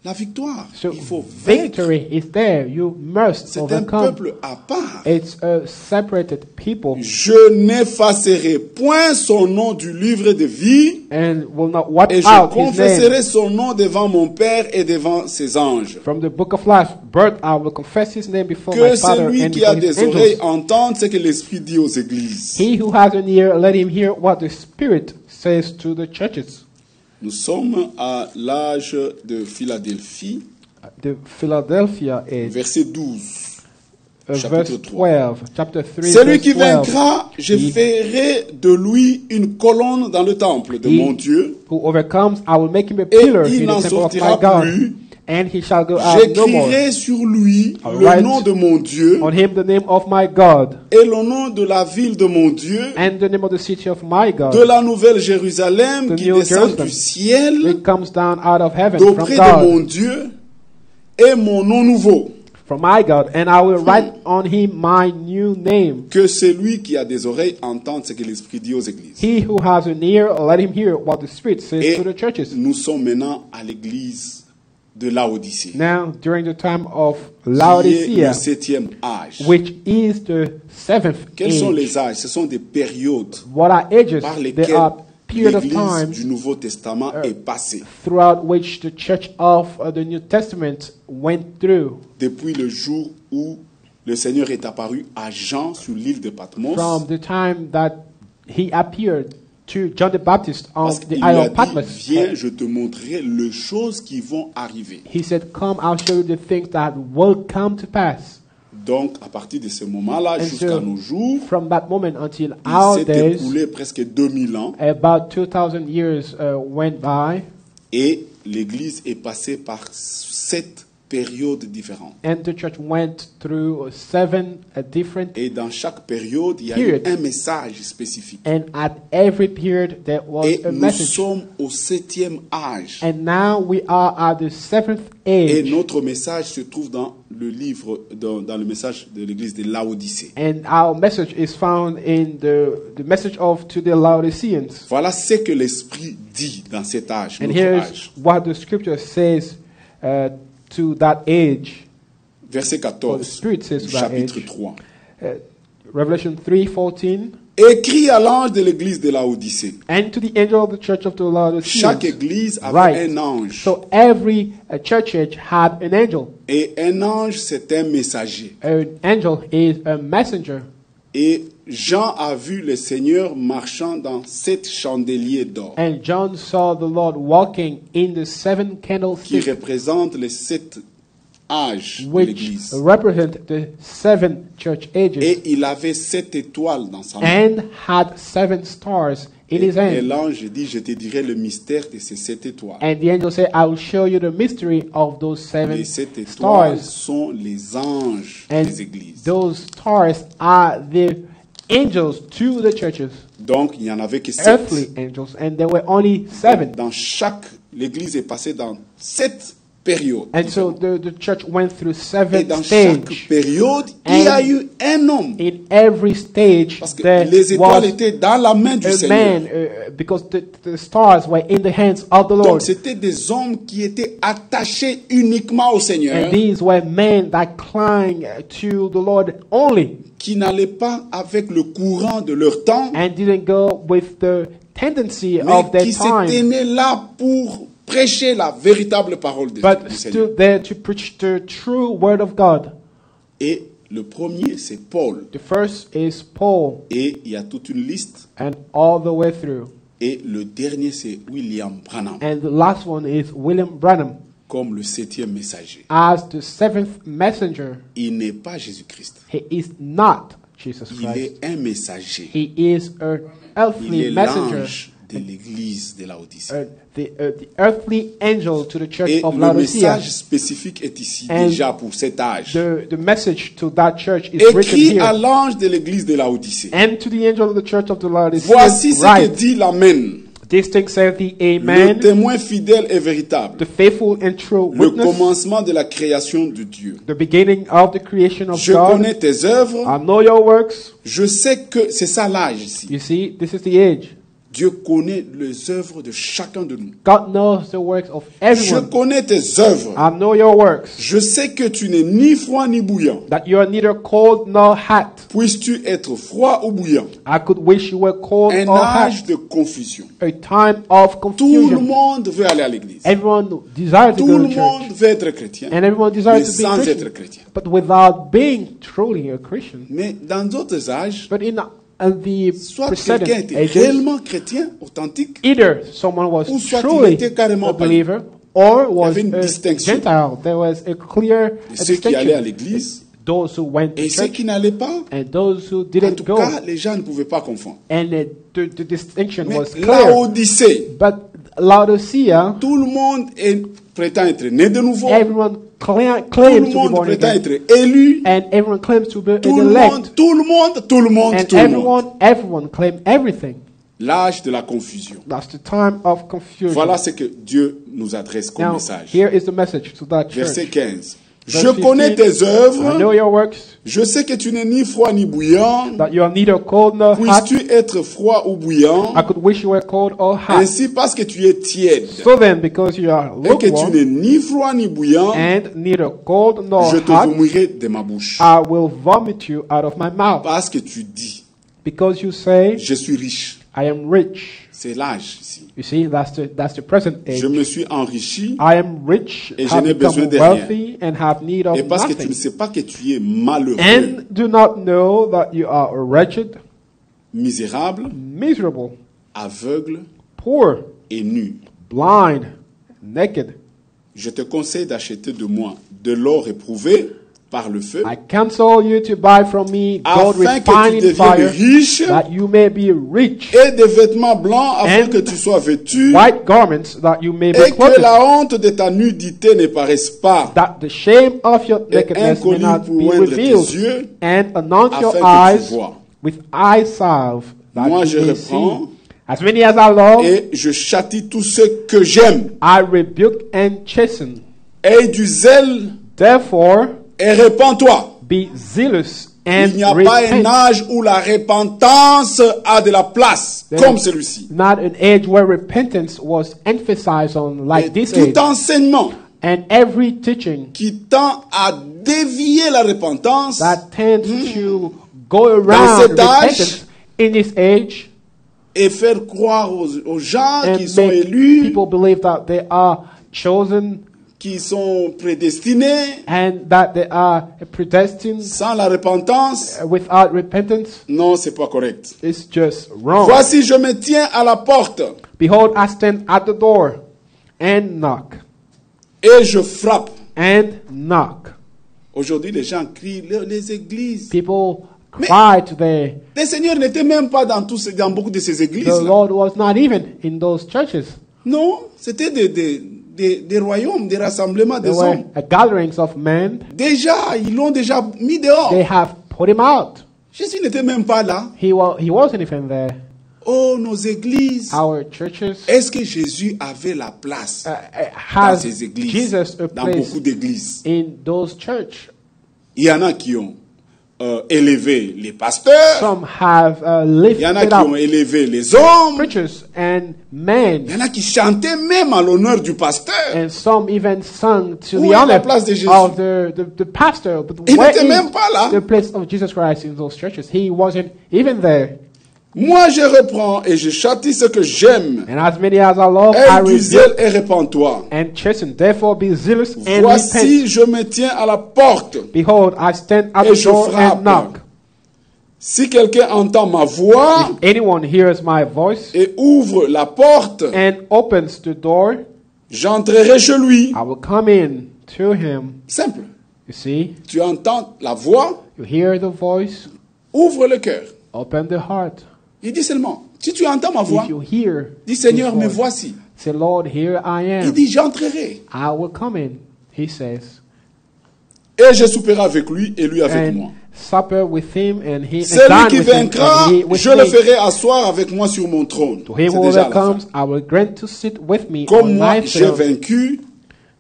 S2: la victoire.
S1: So
S2: Il faut vaincre.
S1: victory is there. You must
S2: C'est un
S1: overcome.
S2: peuple à part.
S1: It's a separated people
S2: Je n'effacerai point son nom du livre de vie
S1: and will not wipe
S2: et je
S1: out his name
S2: confesserai son nom devant mon Père et devant ses anges.
S1: from the book of life. But I will confess his name before
S2: Que
S1: my Father
S2: celui
S1: and
S2: qui a
S1: before his
S2: des oreilles
S1: angels.
S2: entende ce que l'Esprit dit aux églises.
S1: He who has an ear, let him hear what the Spirit says to the churches.
S2: Nous sommes à l'âge de Philadelphie,
S1: The Philadelphia is
S2: verset 12.
S1: verse
S2: chapitre 3.
S1: 12, chapter 3,
S2: Celui
S1: verse
S2: qui
S1: 12.
S2: vaincra, je
S1: He
S2: ferai de lui une colonne dans le temple de
S1: He
S2: mon Dieu.
S1: who overcomes, I will make him a pillar
S2: il
S1: in
S2: n'en
S1: the temple of my
S2: sortira
S1: God,
S2: plus.
S1: and he shall go out no more.
S2: J'écrirai sur lui
S1: I'll
S2: le
S1: write
S2: nom de mon Dieu
S1: On him the name of my God,
S2: et le nom de la ville de mon Dieu,
S1: and the name of the city of my
S2: de
S1: God,
S2: la nouvelle Jérusalem
S1: The
S2: qui
S1: New
S2: descend
S1: Jerusalem.
S2: du ciel,
S1: which comes down out of heaven from
S2: d'auprès de mon
S1: God,
S2: Dieu, et mon nom nouveau.
S1: from my God, and I will write on him my new name.
S2: Que celui qui a des oreilles entende ce que l'Esprit dit aux églises.
S1: He who has an ear, let him hear what the Spirit says
S2: Et
S1: to the churches.
S2: nous sommes maintenant à l'église de Laodicée,
S1: Now, during the time of
S2: qui est le
S1: Laodicea,
S2: 7e âge.
S1: which is the seventh
S2: Quels sont
S1: age.
S2: les âges? Ce sont des périodes
S1: What are ages?
S2: par
S1: There
S2: lesquelles
S1: are periods of
S2: l'Église
S1: time
S2: du Nouveau Testament est passée.
S1: throughout which the church of the New Testament went through.
S2: Depuis le jour où le Seigneur est apparu à Jean sur l'île de Patmos,
S1: From the time that he appeared to John the Baptist on
S2: parce
S1: the
S2: qu'il lui
S1: Isle
S2: a
S1: of
S2: dit,
S1: Patmos,
S2: viens, je te montrerai les choses qui vont arriver.
S1: he said, "Come, I'll show you the things that will come to pass."
S2: Donc, à partir de ce moment-là,
S1: And
S2: jusqu'à
S1: so,
S2: nos jours,
S1: from that moment until
S2: il
S1: our
S2: s'est
S1: days,
S2: écoulé presque 2000 ans
S1: about 2,000 years went by,
S2: et l'Église est passée par 7 périodes différentes.
S1: And the church went through 7 different,
S2: Et dans chaque période, il y a eu
S1: Period.
S2: un message spécifique.
S1: and at every period there was
S2: Et
S1: a
S2: nous
S1: message.
S2: sommes au 7e âge.
S1: And now we are at the 7th
S2: Et
S1: age.
S2: notre message se trouve dans le livre, dans le message de l'église de Laodicée.
S1: And our message is found in the message of to the Laodiceans.
S2: Voilà ce que l'Esprit dit dans cet âge,
S1: And
S2: notre
S1: here's
S2: âge.
S1: what the scripture says to that age.
S2: Verset
S1: Well, the
S2: 14
S1: Spirit says
S2: du
S1: to that
S2: chapitre
S1: age.
S2: 3.
S1: Revelation 3:14.
S2: Écrit à l'ange de l'église de Laodicée.
S1: And to the angel of the church of the
S2: Chaque
S1: Laodiceans.
S2: église avait
S1: Right.
S2: un ange.
S1: So every church age had an angel.
S2: Et un ange, c'est un messager.
S1: An angel is a messenger.
S2: Et Jean a vu le Seigneur marchant dans 7 chandeliers d'or
S1: And John saw the Lord walking in the 7
S2: qui
S1: candlesticks,
S2: représentent les 7 âges de
S1: which
S2: l'église.
S1: represent the 7 church ages,
S2: Et il avait 7 étoiles dans sa main.
S1: and had 7 stars in his
S2: Et
S1: hand.
S2: l'ange dit, je te dirai le mystère de ces 7 étoiles.
S1: And the angel said, I will show you the mystery of those 7
S2: Les 7 étoiles
S1: stars.
S2: sont les anges
S1: And
S2: des églises.
S1: those stars are the angels to the churches,
S2: Donc, il n'y en avait que 7.
S1: earthly angels, and there were only 7.
S2: Dans chaque, l'église est passée dans 7 périodes.
S1: And so the church went through
S2: Et
S1: 7
S2: dans chaque
S1: stages.
S2: période, il y a
S1: And
S2: eu un homme.
S1: In every stage,
S2: Parce que
S1: there
S2: les étoiles
S1: was
S2: étaient dans la main du
S1: a
S2: Seigneur.
S1: man, because the stars were in the hands of the
S2: Donc,
S1: Lord.
S2: c'était des hommes qui étaient attachés uniquement au Seigneur,
S1: And these were men that clung to the Lord only
S2: qui n'allaient pas avec le courant de leur temps,
S1: and didn't go with the tendency
S2: mais
S1: of their
S2: qui se
S1: time,
S2: tenaient là pour prêcher la véritable parole
S1: but
S2: du Seigneur.
S1: stood there to preach the true word of God.
S2: Et le premier, c'est Paul.
S1: The first is Paul,
S2: Et il y a toute une liste.
S1: and all the way through.
S2: Et le dernier, c'est William Branham,
S1: And the last one is William Branham
S2: comme le 7e messager.
S1: as the 7th messenger.
S2: Il n'est pas Jésus-Christ.
S1: He is not Jesus
S2: Il
S1: Christ.
S2: est un messager.
S1: He is an
S2: Il
S1: earthly
S2: est
S1: messenger,
S2: l'ange de l'église de Laodicée.
S1: the earthly angel to the church
S2: Et
S1: of
S2: le
S1: Laodicea.
S2: message spécifique est ici
S1: And
S2: déjà pour cet âge.
S1: The message to that church is written
S2: Écrit à
S1: here.
S2: l'ange de l'église de Laodicée.
S1: And to the angel of the church of the Laodicea,
S2: Voici ce que
S1: write,
S2: dit l'Amen,
S1: this thing saith the
S2: le
S1: Amen,
S2: témoin fidèle et véritable,
S1: the faithful and true
S2: le
S1: witness,
S2: commencement de la création de Dieu.
S1: the beginning of the creation of
S2: Je
S1: God.
S2: connais tes œuvres,
S1: I know your works.
S2: je sais que c'est ça l'âge ici.
S1: You see, this is the age.
S2: Dieu connaît les œuvres de chacun de nous.
S1: God knows the works of
S2: Je
S1: everyone.
S2: connais tes œuvres.
S1: I know your works.
S2: Je sais que tu n'es ni froid ni bouillant.
S1: That you are neither cold nor hot.
S2: Puisses-tu être froid ou bouillant?
S1: I could wish you were cold
S2: Un
S1: or
S2: âge
S1: hot.
S2: de confusion.
S1: A time of
S2: Tout le
S1: confusion.
S2: monde veut aller à l'église.
S1: Everyone desires to
S2: Tout
S1: go
S2: le
S1: to
S2: monde
S1: church.
S2: veut être chrétien,
S1: And everyone
S2: mais
S1: desires to be
S2: sans
S1: Christian.
S2: être chrétien.
S1: But without being truly a Christian.
S2: Mais dans d'autres âges,
S1: But in the
S2: soit
S1: preceding
S2: quelqu'un était
S1: ages,
S2: réellement chrétien, authentique,
S1: either someone was
S2: ou soit il
S1: truly
S2: était carrément
S1: a believer or was
S2: avait une
S1: a
S2: distinction.
S1: Gentile. There was a clear
S2: et ceux qui allaient à
S1: distinction.
S2: l'église
S1: Those who went to
S2: et ceux
S1: church
S2: qui n'allaient pas.
S1: and those who
S2: En
S1: didn't
S2: tout
S1: go.
S2: cas, les gens ne pouvaient pas confondre.
S1: And the distinction
S2: Mais
S1: was clear.
S2: Laodicée,
S1: But Laodicea,
S2: tout le monde prétend être né de nouveau,
S1: everyone
S2: tout
S1: claims
S2: le
S1: to be
S2: monde
S1: born
S2: prétend
S1: again.
S2: être élu,
S1: And everyone claims to be an
S2: tout le
S1: elect.
S2: monde, tout le monde, tout le monde,
S1: And
S2: tout le monde.
S1: everyone claim everything.
S2: L'âge de la confusion.
S1: That's the time of confusion.
S2: Voilà ce que Dieu nous adresse comme
S1: Now,
S2: message.
S1: here is the message to that
S2: Verset
S1: church.
S2: 15.
S1: Verse
S2: Je connais
S1: 15,
S2: tes
S1: I know
S2: œuvres,
S1: your works,
S2: je sais que tu n'es ni froid ni bouillant.
S1: that you are neither cold nor hot.
S2: Puisses-tu être froid ou bouillant,
S1: I could wish you were cold or hot.
S2: ainsi parce que tu es tiède
S1: So then, because you are
S2: et que tu
S1: lukewarm
S2: n'es ni froid ni bouillant,
S1: and neither cold nor
S2: je te
S1: hot,
S2: vomirai de ma bouche.
S1: I will vomit you out of my mouth.
S2: Parce que tu dis,
S1: Because you say,
S2: je suis riche.
S1: I am rich.
S2: C'est l'âge ici.
S1: You see, that's the present age.
S2: Je me suis enrichi
S1: I am rich,
S2: Et je
S1: have
S2: n'ai besoin
S1: become
S2: de rien.
S1: wealthy, and have need of
S2: et parce que tu ne
S1: nothing.
S2: sais pas que tu es malheureux,
S1: And do not know that you are wretched,
S2: misérable,
S1: miserable,
S2: aveugle
S1: poor,
S2: et nu.
S1: blind, naked.
S2: Je te conseille d'acheter de moi de l'or éprouvé, par le feu,
S1: I counsel you to buy from me gold
S2: afin que
S1: refined
S2: tu
S1: in fire,
S2: deviennes riche,
S1: that you may be rich,
S2: et des vêtements blancs afin
S1: And
S2: que tu sois vêtu,
S1: white garments, that you may be
S2: et que
S1: clothed,
S2: la honte de ta nudité ne paraisse pas,
S1: that the shame of your
S2: et
S1: nakedness may
S2: un
S1: not
S2: collier pour
S1: be
S2: oindre tes
S1: revealed,
S2: yeux,
S1: and anoint
S2: afin
S1: your
S2: que tu
S1: eyes
S2: vois.
S1: with eye salve, that
S2: Moi,
S1: you
S2: je
S1: may
S2: reprends,
S1: see. As many as I love,
S2: et je châtie tous ceux que j'aime.
S1: I rebuke and chasten.
S2: Aie du zèle
S1: Therefore,
S2: et répands-toi.
S1: be zealous and
S2: Il n'y a pas un
S1: repent.
S2: âge où la repentance a de la place,
S1: There
S2: comme
S1: is
S2: celui-ci.
S1: Not an age where repentance was emphasized on like
S2: Et
S1: this
S2: tout
S1: age.
S2: enseignement
S1: And every teaching
S2: qui tend à dévier la repentance
S1: that tends to go
S2: Dans
S1: around
S2: cet âge,
S1: repentance in this age
S2: et faire croire aux gens qui
S1: and
S2: sont
S1: make
S2: élus,
S1: people believe that they are chosen
S2: qui sont prédestinés,
S1: and that they are predestined
S2: sans la repentance,
S1: without repentance
S2: non, c'est pas correct.
S1: is just wrong.
S2: Voici, je me tiens à la porte
S1: Behold, I stand at the door and knock
S2: et je frappe.
S1: and knock.
S2: Aujourd'hui, les gens crient, les églises.
S1: People
S2: Mais-
S1: cry today.
S2: Le Seigneur n'était même pas dans beaucoup de ces
S1: The
S2: églises.
S1: Lord was not even in those churches.
S2: Non, c'était des royaumes, des rassemblements
S1: There
S2: des
S1: were
S2: hommes.
S1: gatherings of men.
S2: Déjà, ils l'ont déjà mis dehors.
S1: They have put him out.
S2: Jésus n'était même pas là.
S1: He wasn't even there.
S2: Oh, nos églises.
S1: Our churches.
S2: Est-ce que Jésus avait la place dans
S1: Has
S2: ces églises,
S1: Jesus a
S2: dans
S1: place
S2: beaucoup d'églises?
S1: in those church?
S2: Il y en a qui ont élevé les pasteurs,
S1: Some have
S2: il y en a
S1: lifted
S2: qui ont
S1: up
S2: élevé les hommes,
S1: preachers and
S2: il
S1: men,
S2: y en a qui chantaient même à l'honneur du pasteur.
S1: and some even sung to
S2: Où
S1: the
S2: est la
S1: honor
S2: place de Jésus?
S1: of the pastor. But
S2: Il
S1: where
S2: n'était même
S1: is
S2: pas là.
S1: the place of Jesus Christ in those churches? He wasn't even there.
S2: Moi, je reprends et je châtie ce que j'aime.
S1: And as many as I love, I
S2: Aie du
S1: rebuke
S2: zèle et répands-toi.
S1: and chasten. Therefore be zealous and
S2: Voici,
S1: repent.
S2: je me tiens à la porte.
S1: Behold, I stand at
S2: Et
S1: the
S2: je
S1: door
S2: frappe.
S1: and knock.
S2: Si quelqu'un entend ma voix
S1: If anyone hears my voice
S2: et ouvre la porte,
S1: and opens the door,
S2: j'entrerai chez lui.
S1: I will come in to him.
S2: Simple.
S1: You see,
S2: Tu entends la voix,
S1: you hear the voice,
S2: ouvre le cœur.
S1: open the heart.
S2: Il dit seulement, si tu entends ma voix,
S1: If you hear,
S2: dis Seigneur,
S1: his
S2: me
S1: voice,
S2: voici.
S1: say, Lord, here I
S2: Il
S1: am.
S2: dit, j'entrerai.
S1: I will come in, he says,
S2: Et je souperai avec lui et lui avec moi.
S1: and supper with him, and he and
S2: Celui
S1: dine
S2: qui
S1: with him,
S2: vaincra,
S1: and he with
S2: je le
S1: me.
S2: ferai asseoir avec moi sur mon trône.
S1: To him
S2: C'est
S1: who
S2: déjà la fin.
S1: overcomes, I will grant to sit with me
S2: Comme
S1: on
S2: moi,
S1: my
S2: j'ai
S1: throne,
S2: vaincu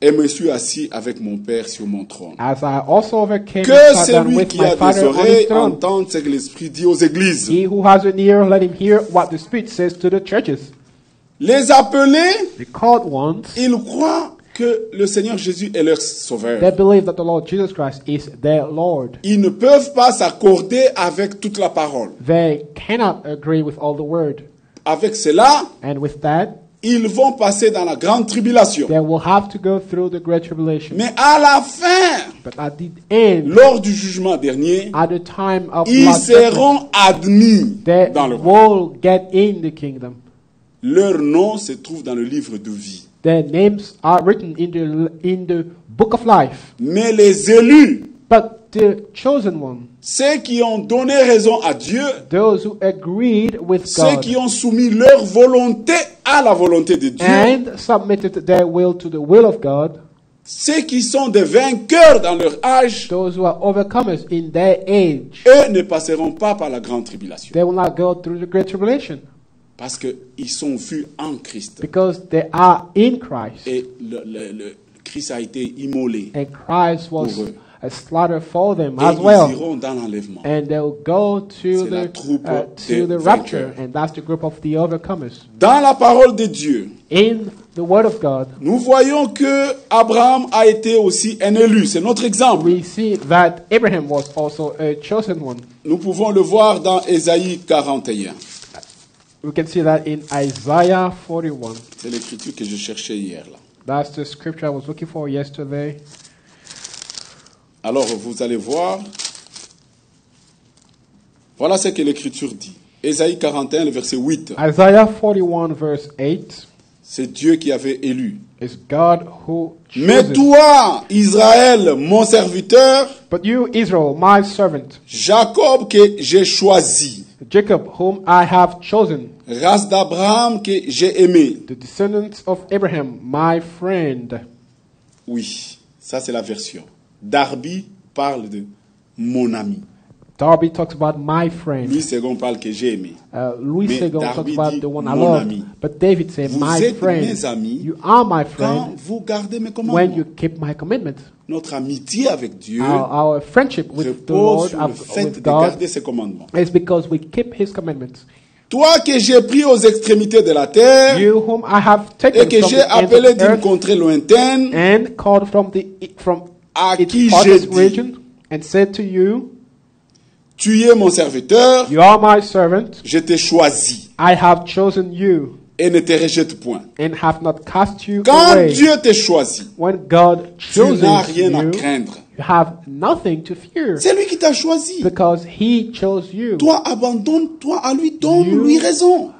S2: et me suis assis avec mon Père sur mon trône.
S1: as I also overcame
S2: Que
S1: and sat down
S2: celui
S1: with
S2: qui
S1: my
S2: a des
S1: Father on his
S2: oreilles
S1: throne.
S2: entende ce que l'Esprit dit aux églises.
S1: He who has an ear, let him hear what the Spirit says to the churches.
S2: Les appelés,
S1: The called ones,
S2: ils croient que le Seigneur Jésus est leur
S1: they
S2: sauveur.
S1: believe that the Lord Jesus Christ is their Lord.
S2: Ils ne peuvent pas s'accorder avec toute la parole.
S1: They cannot agree with all the word.
S2: Avec cela,
S1: And with that,
S2: ils vont passer dans la grande tribulation.
S1: they will have to go through the Great Tribulation.
S2: Mais à la fin,
S1: But at the end,
S2: lors du jugement dernier,
S1: at the time of
S2: ils
S1: last judgment,
S2: seront admis
S1: they
S2: dans le royaume.
S1: will get in the kingdom.
S2: Leur nom se trouve dans le livre de vie.
S1: Their names are written in the book of life.
S2: Mais les élus,
S1: But the chosen one,
S2: ceux qui ont donné raison à Dieu,
S1: those who agreed with
S2: ceux
S1: God
S2: qui ont soumis leur volonté à la volonté de Dieu,
S1: and submitted their will to the will of God,
S2: ceux qui sont des vainqueurs dans leur âge,
S1: those who are overcomers in their age,
S2: eux ne passeront pas par la grande tribulation.
S1: they will not go through the Great Tribulation
S2: Parce qu'ils sont vus en Christ.
S1: because they are in Christ.
S2: Et le Christ a été immolé.
S1: And Christ was
S2: Pour eux.
S1: a slaughter for them
S2: Et
S1: as
S2: ils
S1: well.
S2: iront dans l'enlèvement.
S1: And they'll go to
S2: C'est la troupe des
S1: the rapture,
S2: vainqueurs.
S1: and that's the group of the overcomers.
S2: Dans la parole de Dieu,
S1: In the Word of God,
S2: nous voyons que Abraham a été aussi un élu. C'est notre exemple.
S1: we see that Abraham was also a chosen one.
S2: Nous pouvons le voir dans Ésaïe 41.
S1: We can see that in Isaiah 41.
S2: C'est l'écriture que je cherchais hier là.
S1: That's the scripture I was looking for yesterday.
S2: Alors vous allez voir. Voilà ce que l'écriture dit. Ésaïe 41, le verset 8.
S1: Isaiah 41 verse 8.
S2: C'est Dieu qui avait élu.
S1: It's God who
S2: Mais
S1: chooses.
S2: toi, Israël, mon serviteur,
S1: But you, Israel, my servant,
S2: Jacob que j'ai choisi,
S1: Jacob, whom I have chosen,
S2: race d'Abraham que j'ai aimé.
S1: the descendants of Abraham, my friend.
S2: Oui, ça c'est la version. Darby parle de mon ami.
S1: Darby talks about my friend.
S2: Louis II parle que j'ai aimé.
S1: Louis
S2: Mais
S1: Segon
S2: Darby
S1: talks about
S2: dit
S1: the one I
S2: mon
S1: love.
S2: ami.
S1: But David said,
S2: Vous
S1: my
S2: êtes
S1: friend.
S2: mes amis
S1: You are my
S2: quand
S1: friend
S2: vous gardez mes
S1: when
S2: commandements.
S1: you keep my commandments.
S2: Notre amitié avec Dieu
S1: Our friendship with the
S2: repose
S1: Lord,
S2: sur le fait
S1: with
S2: de
S1: God,
S2: garder ses commandements.
S1: is because we keep His commandments.
S2: Toi que j'ai pris aux extrémités de la terre
S1: You whom I have
S2: et
S1: taken
S2: que
S1: from
S2: j'ai
S1: the ends
S2: appelé
S1: of
S2: d'une
S1: earth
S2: contrée lointaine,
S1: and called from
S2: à
S1: its
S2: qui j'ai
S1: farthest
S2: dit,
S1: region and said to you,
S2: tu es mon serviteur,
S1: you are my servant,
S2: je t'ai choisi
S1: I have chosen you
S2: et ne te rejette point.
S1: and have not cast you
S2: Quand
S1: away.
S2: Dieu t'a choisi,
S1: When God
S2: tu
S1: chooses
S2: n'as rien à
S1: you,
S2: craindre.
S1: you have nothing to fear
S2: C'est lui qui t'a choisi.
S1: because He chose you.
S2: Toi, abandonne-toi à lui, donne-lui raison.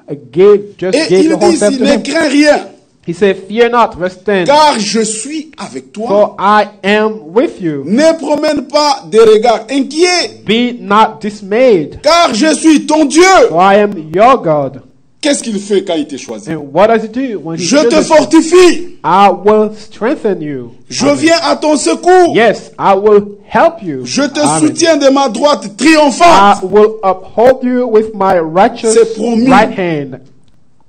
S1: Just
S2: Et
S1: give
S2: il
S1: the whole
S2: dit
S1: self
S2: ici,
S1: to
S2: ne
S1: Him.
S2: crains rien,
S1: He said, fear not, verse 10,
S2: car je suis avec toi.
S1: for I am with you.
S2: Ne promène pas des regards inquiets,
S1: Be not dismayed,
S2: car je suis ton Dieu.
S1: for I am your God.
S2: Qu'est-ce qu'il fait quand il t'a choisi?
S1: And what does He do when He
S2: Je te
S1: chooses you?
S2: fortifie.
S1: I will strengthen you.
S2: Je
S1: Amen.
S2: viens à ton secours.
S1: Yes, I will help you.
S2: Je te
S1: Amen.
S2: soutiens de ma droite
S1: I
S2: triomphante.
S1: will uphold you with my righteous
S2: C'est promis.
S1: right hand.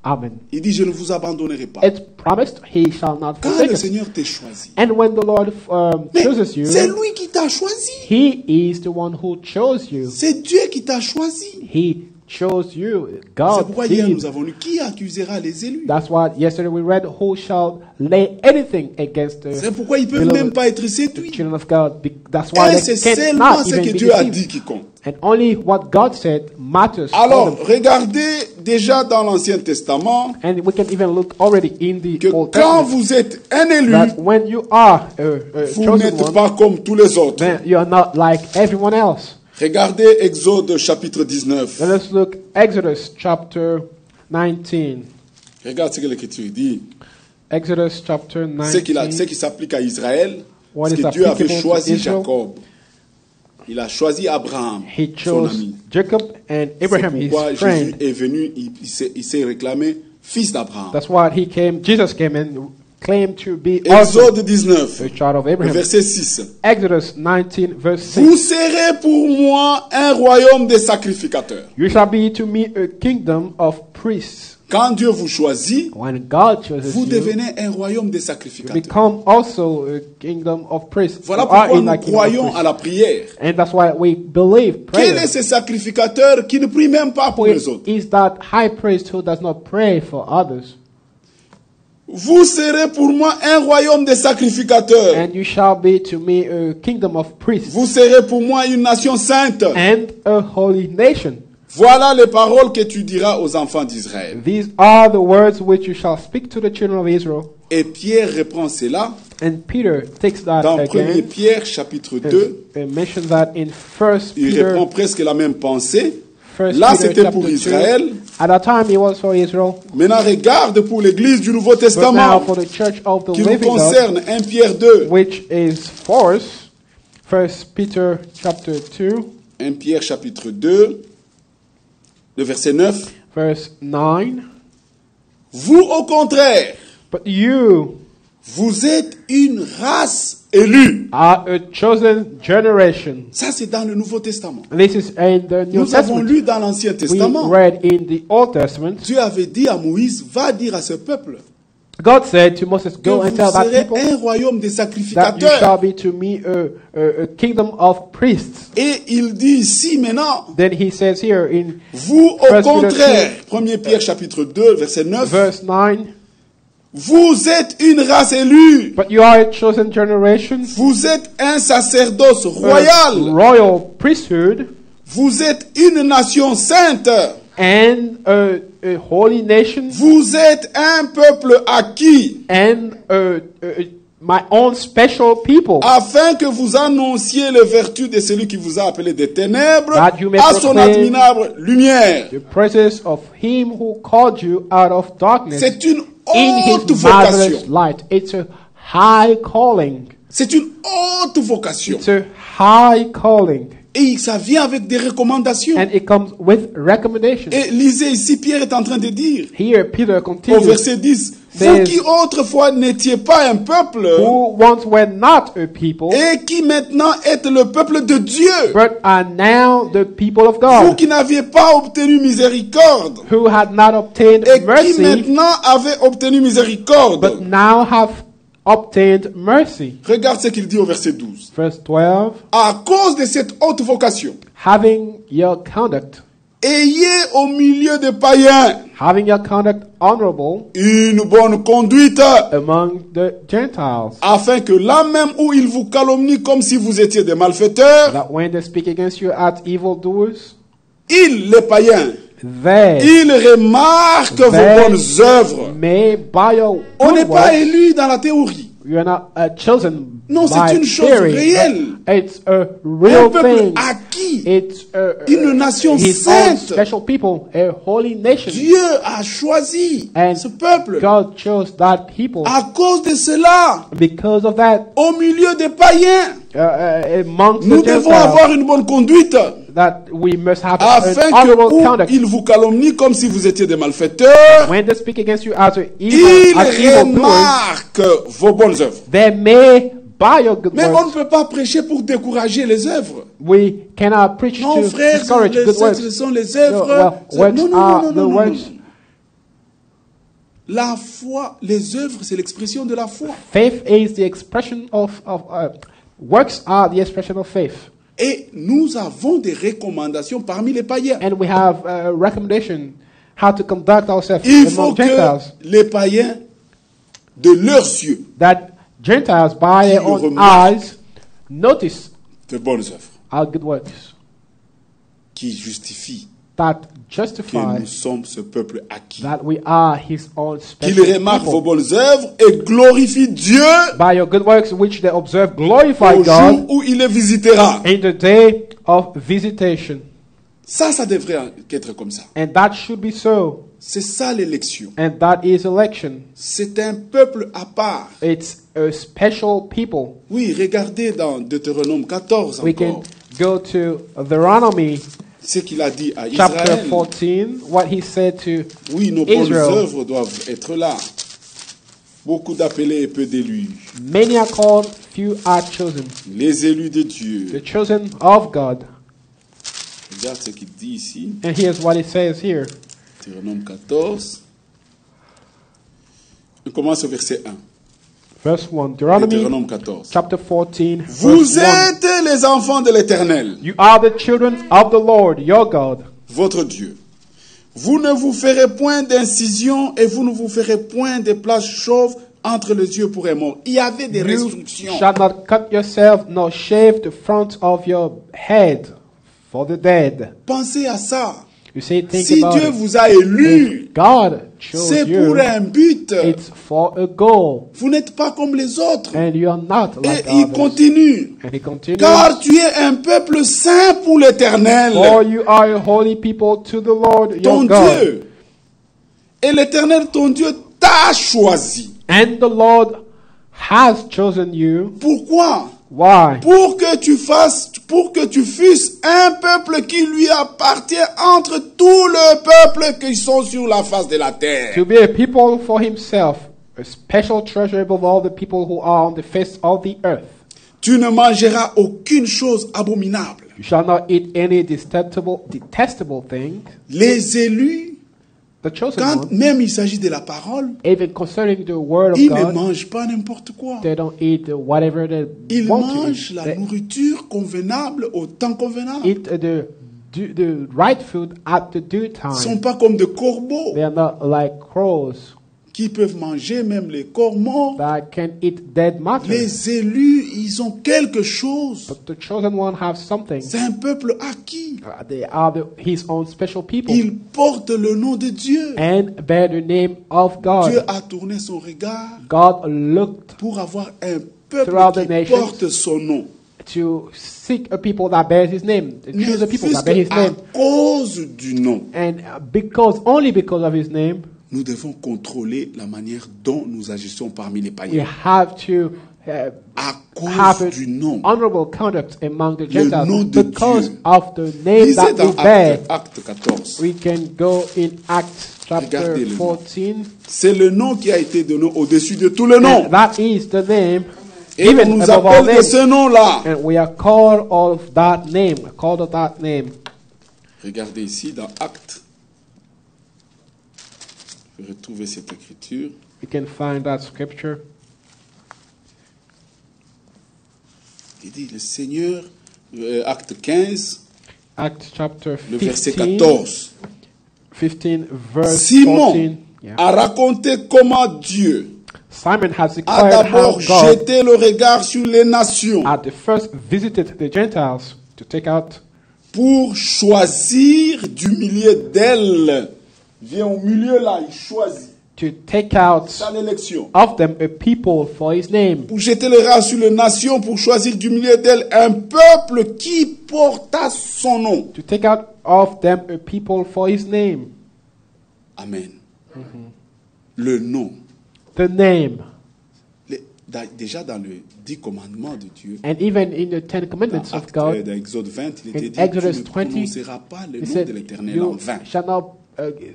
S1: Amen.
S2: Il dit, je ne vous abandonnerai pas.
S1: It's promised He shall not
S2: Quand
S1: forsake
S2: le
S1: us.
S2: Seigneur t'a choisi,
S1: And when the Lord
S2: mais
S1: chooses you,
S2: c'est lui qui t'a choisi.
S1: He is the one who chose you.
S2: C'est Dieu qui t'a choisi.
S1: He chose you.
S2: C'est
S1: God
S2: pourquoi hier
S1: did.
S2: nous avons lu, qui accusera les élus?
S1: That's why yesterday we read, who shall lay anything against the
S2: C'est pourquoi ils ne peuvent même pas être séduits.
S1: children of God. That's why
S2: Et
S1: they
S2: c'est seulement
S1: cannot
S2: ce
S1: even
S2: que
S1: be
S2: Dieu a
S1: deceived.
S2: dit qui compte.
S1: And only what God said matters. for
S2: Alors,
S1: them.
S2: regardez déjà dans l'Ancien Testament
S1: And we can even look already in the
S2: que
S1: Old
S2: quand
S1: Testament
S2: vous êtes un élu,
S1: that when you are a
S2: vous
S1: chosen
S2: n'êtes
S1: one,
S2: pas comme tous les autres.
S1: then you are not like everyone else.
S2: Regardez Exode chapitre 19.
S1: Let us look Exodus chapter 19.
S2: Regarde ce que l'Écriture dit.
S1: Exodus chapter
S2: Ce qui
S1: 19.
S2: s'applique à Israël,
S1: What
S2: parce
S1: is
S2: que Dieu avait
S1: applicable to
S2: choisi
S1: Israel?
S2: Jacob. Il a choisi Abraham,
S1: He
S2: son
S1: chose
S2: ami.
S1: Jacob and Abraham,
S2: C'est
S1: his
S2: pourquoi Jésus
S1: friend.
S2: est venu, il s'est réclamé fils d'Abraham.
S1: That's why Jesus came and claimed to be also
S2: Exode 19,
S1: a child of Abraham.
S2: verset 6.
S1: Exodus 19 verse 6.
S2: Vous serez pour moi un royaume de sacrificateurs.
S1: You shall be to me a kingdom of priests.
S2: Quand Dieu vous choisit,
S1: When God chooses
S2: vous
S1: you,
S2: devenez un royaume de
S1: you
S2: sacrificateurs.
S1: become also a kingdom of priests.
S2: Voilà
S1: You are
S2: pourquoi
S1: in
S2: nous
S1: that kingdom of
S2: croyons
S1: priests.
S2: à la prière.
S1: And that's why we believe
S2: Quel
S1: prayer.
S2: est ce sacrificateur qui ne prie même pas pour
S1: Who
S2: les autres?
S1: is that high priest who does not pray for others?
S2: Vous serez pour moi un royaume de sacrificateurs.
S1: And you shall be to me a kingdom of priests
S2: Vous serez pour moi une nation sainte.
S1: and a holy nation.
S2: Voilà les paroles que tu diras aux enfants d'Israël.
S1: These are the words which you shall speak to the children of Israel.
S2: Et Pierre reprend cela
S1: And Peter takes that
S2: dans 1
S1: again
S2: Pierre chapitre 2.
S1: and mentions that in 1
S2: Il
S1: Peter.
S2: reprend presque la même pensée.
S1: 1
S2: Là,
S1: Peter
S2: c'était pour
S1: chapter 2.
S2: Israël.
S1: At that time, it was for Israel,
S2: Maintenant, regarde pour l'église du Nouveau
S1: but now
S2: Testament
S1: for the church of the
S2: qui nous
S1: living God,
S2: concerne. 1 Pierre 2.
S1: which is for us. 1 Peter chapter 2,
S2: 1 Pierre chapitre 2, le verset 9.
S1: verse 9.
S2: Vous, au contraire,
S1: But you
S2: vous êtes une race élue.
S1: are a chosen generation.
S2: Ça, c'est dans le Nouveau Testament.
S1: This is in the New
S2: Nous avons
S1: Testament.
S2: lu dans l'Ancien
S1: We
S2: Testament.
S1: read in the Old Testament,
S2: Dieu avait dit à Moïse, va dire à ce peuple
S1: God said to Moses,
S2: que
S1: go and
S2: vous
S1: tell that
S2: serez
S1: people
S2: un royaume de
S1: that you shall
S2: sacrificateurs.
S1: be to me a kingdom of priests.
S2: Et il dit ici maintenant,
S1: Then he says here in
S2: vous au
S1: First Peter
S2: contraire, 1 Pierre chapitre 2, verset 9,
S1: verse 9,
S2: vous êtes une race élue,
S1: but you are a chosen generation,
S2: vous êtes un sacerdoce
S1: a
S2: royal,
S1: royal priesthood,
S2: vous êtes une nation sainte,
S1: and a holy nation,
S2: vous êtes un peuple acquis,
S1: and my own special people,
S2: afin que vous annonciez les vertus de celui qui vous a appelé des ténèbres
S1: That you may
S2: à son
S1: proclaim
S2: admirable lumière.
S1: the presence of him who called you out of darkness.
S2: C'est une
S1: in
S2: haute
S1: His marvelous
S2: vocation.
S1: light. It's a high calling.
S2: C'est une haute vocation.
S1: It's a high calling.
S2: Et ça vient avec des recommandations.
S1: And it comes with recommendations.
S2: Et lisez ici, Pierre est en train de dire,
S1: Here, Peter
S2: au
S1: continues,
S2: verset 10, vous
S1: says,
S2: qui autrefois n'étiez pas un peuple,
S1: who once were not a people,
S2: et qui maintenant êtes le peuple de Dieu,
S1: but are now the people of
S2: vous
S1: God,
S2: qui n'aviez pas obtenu miséricorde,
S1: who had not obtained
S2: et qui
S1: mercy,
S2: maintenant avez obtenu miséricorde.
S1: but now have obtained mercy.
S2: Regarde ce qu'il dit au verset 12.
S1: Verse 12,
S2: À cause de cette haute vocation,
S1: having your conduct
S2: ayez au milieu des païens
S1: honorable
S2: une bonne conduite,
S1: among the Gentiles,
S2: afin que là même où ils vous calomnient comme si vous étiez des malfaiteurs,
S1: that when they speak against you as evildoers,
S2: ils, les païens,
S1: they
S2: ils remarquent vos bonnes œuvres.
S1: may by your
S2: On n'est
S1: good
S2: pas
S1: works,
S2: élus dans la théorie.
S1: you are not chosen
S2: Non, c'est
S1: by
S2: une chose
S1: theory,
S2: réelle.
S1: but it's a
S2: Un
S1: real
S2: peuple
S1: thing.
S2: acquis.
S1: It's
S2: Une nation
S1: His own
S2: sainte.
S1: special people, a holy nation.
S2: Dieu a choisi
S1: And
S2: ce peuple.
S1: God chose that people
S2: À cause de cela,
S1: because of that.
S2: au milieu des païens,
S1: Amongst
S2: nous
S1: the
S2: devons
S1: Gentiles,
S2: avoir une bonne conduite,
S1: that we must have
S2: afin
S1: an
S2: que
S1: honorable
S2: où
S1: conduct.
S2: ils vous calomnient comme si vous étiez des malfaiteurs,
S1: When they speak against you as
S2: ils
S1: evildoers,
S2: remarquent vos bonnes œuvres.
S1: they may buy your good
S2: Mais on
S1: works.
S2: ne peut pas prêcher pour décourager les œuvres.
S1: We cannot preach
S2: Non,
S1: to
S2: frère,
S1: discourage good
S2: ce
S1: works.
S2: sont les
S1: No,
S2: œuvres.
S1: well, works
S2: Non, non,
S1: are
S2: non,
S1: the
S2: non, non,
S1: works.
S2: non. La foi, les œuvres, c'est l'expression de la foi.
S1: Faith is the expression of works are the expression of faith.
S2: Et nous avons des recommandations parmi les païens.
S1: And we have a recommendation how to conduct ourselves
S2: Il faut
S1: among
S2: que
S1: Gentiles.
S2: les païens, de leurs yeux,
S1: That Gentiles, by their
S2: Qu'ils
S1: own
S2: remarquent.
S1: eyes, notice
S2: de bonnes œuvres,
S1: our good works
S2: qui justifient
S1: that
S2: que
S1: justify
S2: nous sommes ce peuple acquis.
S1: that we are His own
S2: Qu'ils
S1: special
S2: remarquent vos
S1: people.
S2: bonnes œuvres et glorifient Dieu
S1: By your good works which they observe, glorify
S2: au
S1: God
S2: jour où il les visitera.
S1: in the day of visitation.
S2: Ça devrait être comme ça.
S1: And that should be so.
S2: C'est ça l'élection.
S1: And that is election.
S2: C'est un peuple à part.
S1: It's a special people.
S2: Oui, regardez dans Deutéronome 14
S1: We can
S2: encore
S1: go to Deuteronomy
S2: ce qu'il a dit à
S1: chapter
S2: Israël.
S1: 14, what he said to
S2: Oui, nos bonnes
S1: Israel.
S2: œuvres doivent être là. Beaucoup d'appelés et peu d'élus.
S1: Many are called, few are chosen.
S2: Les élus de Dieu.
S1: The chosen of God.
S2: Regarde ce qu'il dit ici.
S1: And here's what it says here.
S2: Deutéronome 14. On commence au verset 1.
S1: Verse 1. Deuteronomy
S2: Deutéronome 14.
S1: chapter 14.
S2: Vous
S1: Verse 1.
S2: êtes les enfants de l'Éternel,
S1: You are the children of the Lord, your God.
S2: votre Dieu. Vous ne vous ferez point d'incision et vous ne vous ferez point de place chauve entre les yeux pour un mort. Il y avait des
S1: You
S2: restrictions.
S1: shall not cut yourself, nor shave the front of your head for the dead.
S2: Pensez à ça.
S1: You say, think
S2: Si
S1: about
S2: Dieu
S1: it.
S2: vous a élu,
S1: If God chose
S2: c'est
S1: you,
S2: pour un but.
S1: it's for a goal.
S2: Vous n'êtes pas comme les autres.
S1: And you are not like
S2: Et il
S1: others.
S2: continue.
S1: And he continues,
S2: Car tu es un peuple saint pour l'Éternel,
S1: for you are a holy people to the Lord your
S2: ton
S1: God.
S2: Dieu. Et l'Éternel, ton Dieu, t'a choisi.
S1: And the Lord has chosen you.
S2: Pourquoi?
S1: Why?
S2: Pour que tu fusses un peuple qui lui appartient entre tous les peuples qui sont sur la face de la terre.
S1: To be a people for himself, a special treasure above all the people who are on the face of the earth.
S2: Tu ne mangeras aucune chose abominable.
S1: You shall not eat any detestable thing.
S2: Les élus,
S1: The chosen
S2: quand
S1: one,
S2: même il s'agit de la parole,
S1: even concerning the word of
S2: ils ne
S1: God,
S2: mangent pas n'importe quoi.
S1: they don't eat whatever they
S2: Ils
S1: want to
S2: mangent
S1: eat.
S2: la
S1: They
S2: nourriture convenable au temps convenable.
S1: eat the right food at the due
S2: Ils ne sont
S1: time.
S2: pas comme des corbeaux
S1: They are not like crows
S2: qui peuvent manger même les corps morts.
S1: that can eat dead matter.
S2: Les élus, ils ont quelque chose.
S1: But the chosen one have something.
S2: C'est un peuple acquis.
S1: They are his own special people
S2: Ils portent le nom de Dieu.
S1: and bear the name of
S2: Dieu
S1: God.
S2: a tourné son regard
S1: God looked
S2: pour avoir un peuple
S1: Throughout the
S2: qui
S1: nations.
S2: porte son nom.
S1: to seek a people that bears his name, to choose a people that bear his
S2: à
S1: name.
S2: cause du nom.
S1: And only because of his name,
S2: nous devons contrôler la manière dont nous agissons parmi les
S1: We
S2: païens.
S1: have to
S2: À
S1: have
S2: cause du nom.
S1: honorable conduct among the
S2: Le
S1: Gentiles.
S2: nom de
S1: Because
S2: Dieu.
S1: of the name
S2: Lisez
S1: that
S2: dans
S1: we bear,
S2: Acte 14.
S1: we can go in Acts chapter
S2: Regardez le nom.
S1: 14.
S2: C'est le nom qui a été donné au-dessus de tous les noms.
S1: And that is the name
S2: Et on
S1: given
S2: nous
S1: above all
S2: appelle de
S1: names.
S2: ce nom-là.
S1: And we are called of that name. Called of that name.
S2: Regardez ici dans Actes. Je vais retrouver cette écriture.
S1: You can find that scripture.
S2: Il dit le Seigneur, Acte 15,
S1: Acts chapter
S2: le verset
S1: 15.
S2: 14.
S1: 15 verse
S2: Simon
S1: 14. Yeah.
S2: a raconté comment Dieu
S1: Simon has
S2: a
S1: declared how
S2: d'abord
S1: God
S2: jeté le regard sur les nations
S1: had the first visited the Gentiles to take out,
S2: pour choisir du milieu d'elles. Viens au milieu là, il choisit.
S1: to take out
S2: C'est l'élection.
S1: of them a people for his name,
S2: Pour jeter le regard sur les nations, pour choisir du milieu d'elles un peuple qui porta son nom.
S1: to take out of them a people for his name.
S2: Amen. Le nom.
S1: The name.
S2: Déjà dans le 10 commandements de Dieu,
S1: And even in the Ten Commandments of God,
S2: dans Exode 20, il était
S1: in
S2: dit,
S1: Exodus
S2: tu
S1: 20,
S2: ne prononceras pas le
S1: he
S2: nom
S1: said,
S2: de l'Éternel en
S1: you
S2: vain.
S1: shall not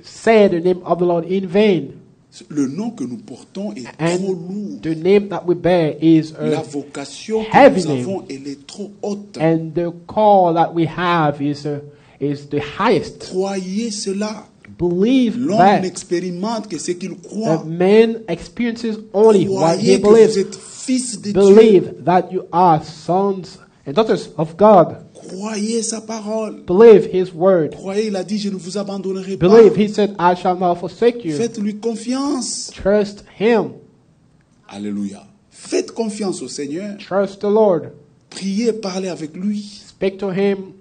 S1: say the name of the Lord in vain.
S2: Le nom que nous portons est trop lourd.
S1: And the name that we bear is
S2: La
S1: a
S2: vocation que
S1: heavy
S2: nous
S1: name.
S2: avons, elle est trop haute.
S1: and the call that we have is the highest.
S2: Croyez cela.
S1: Believe
S2: L'homme
S1: that
S2: n'expérimente que ce qu'il
S1: a
S2: croit.
S1: man experiences only what he
S2: Croyez que vous
S1: believes.
S2: êtes fils de Dieu.
S1: Believe that you are sons and daughters of God.
S2: Croyez sa parole.
S1: Believe his word.
S2: Croyez, il a dit, je ne vous abandonnerai pas.
S1: Believe he said, I shall not forsake you.
S2: Faites-lui confiance.
S1: Trust him.
S2: Alléluia. Faites confiance au Seigneur.
S1: Trust the Lord.
S2: Priez, parlez avec lui.
S1: Speak to him.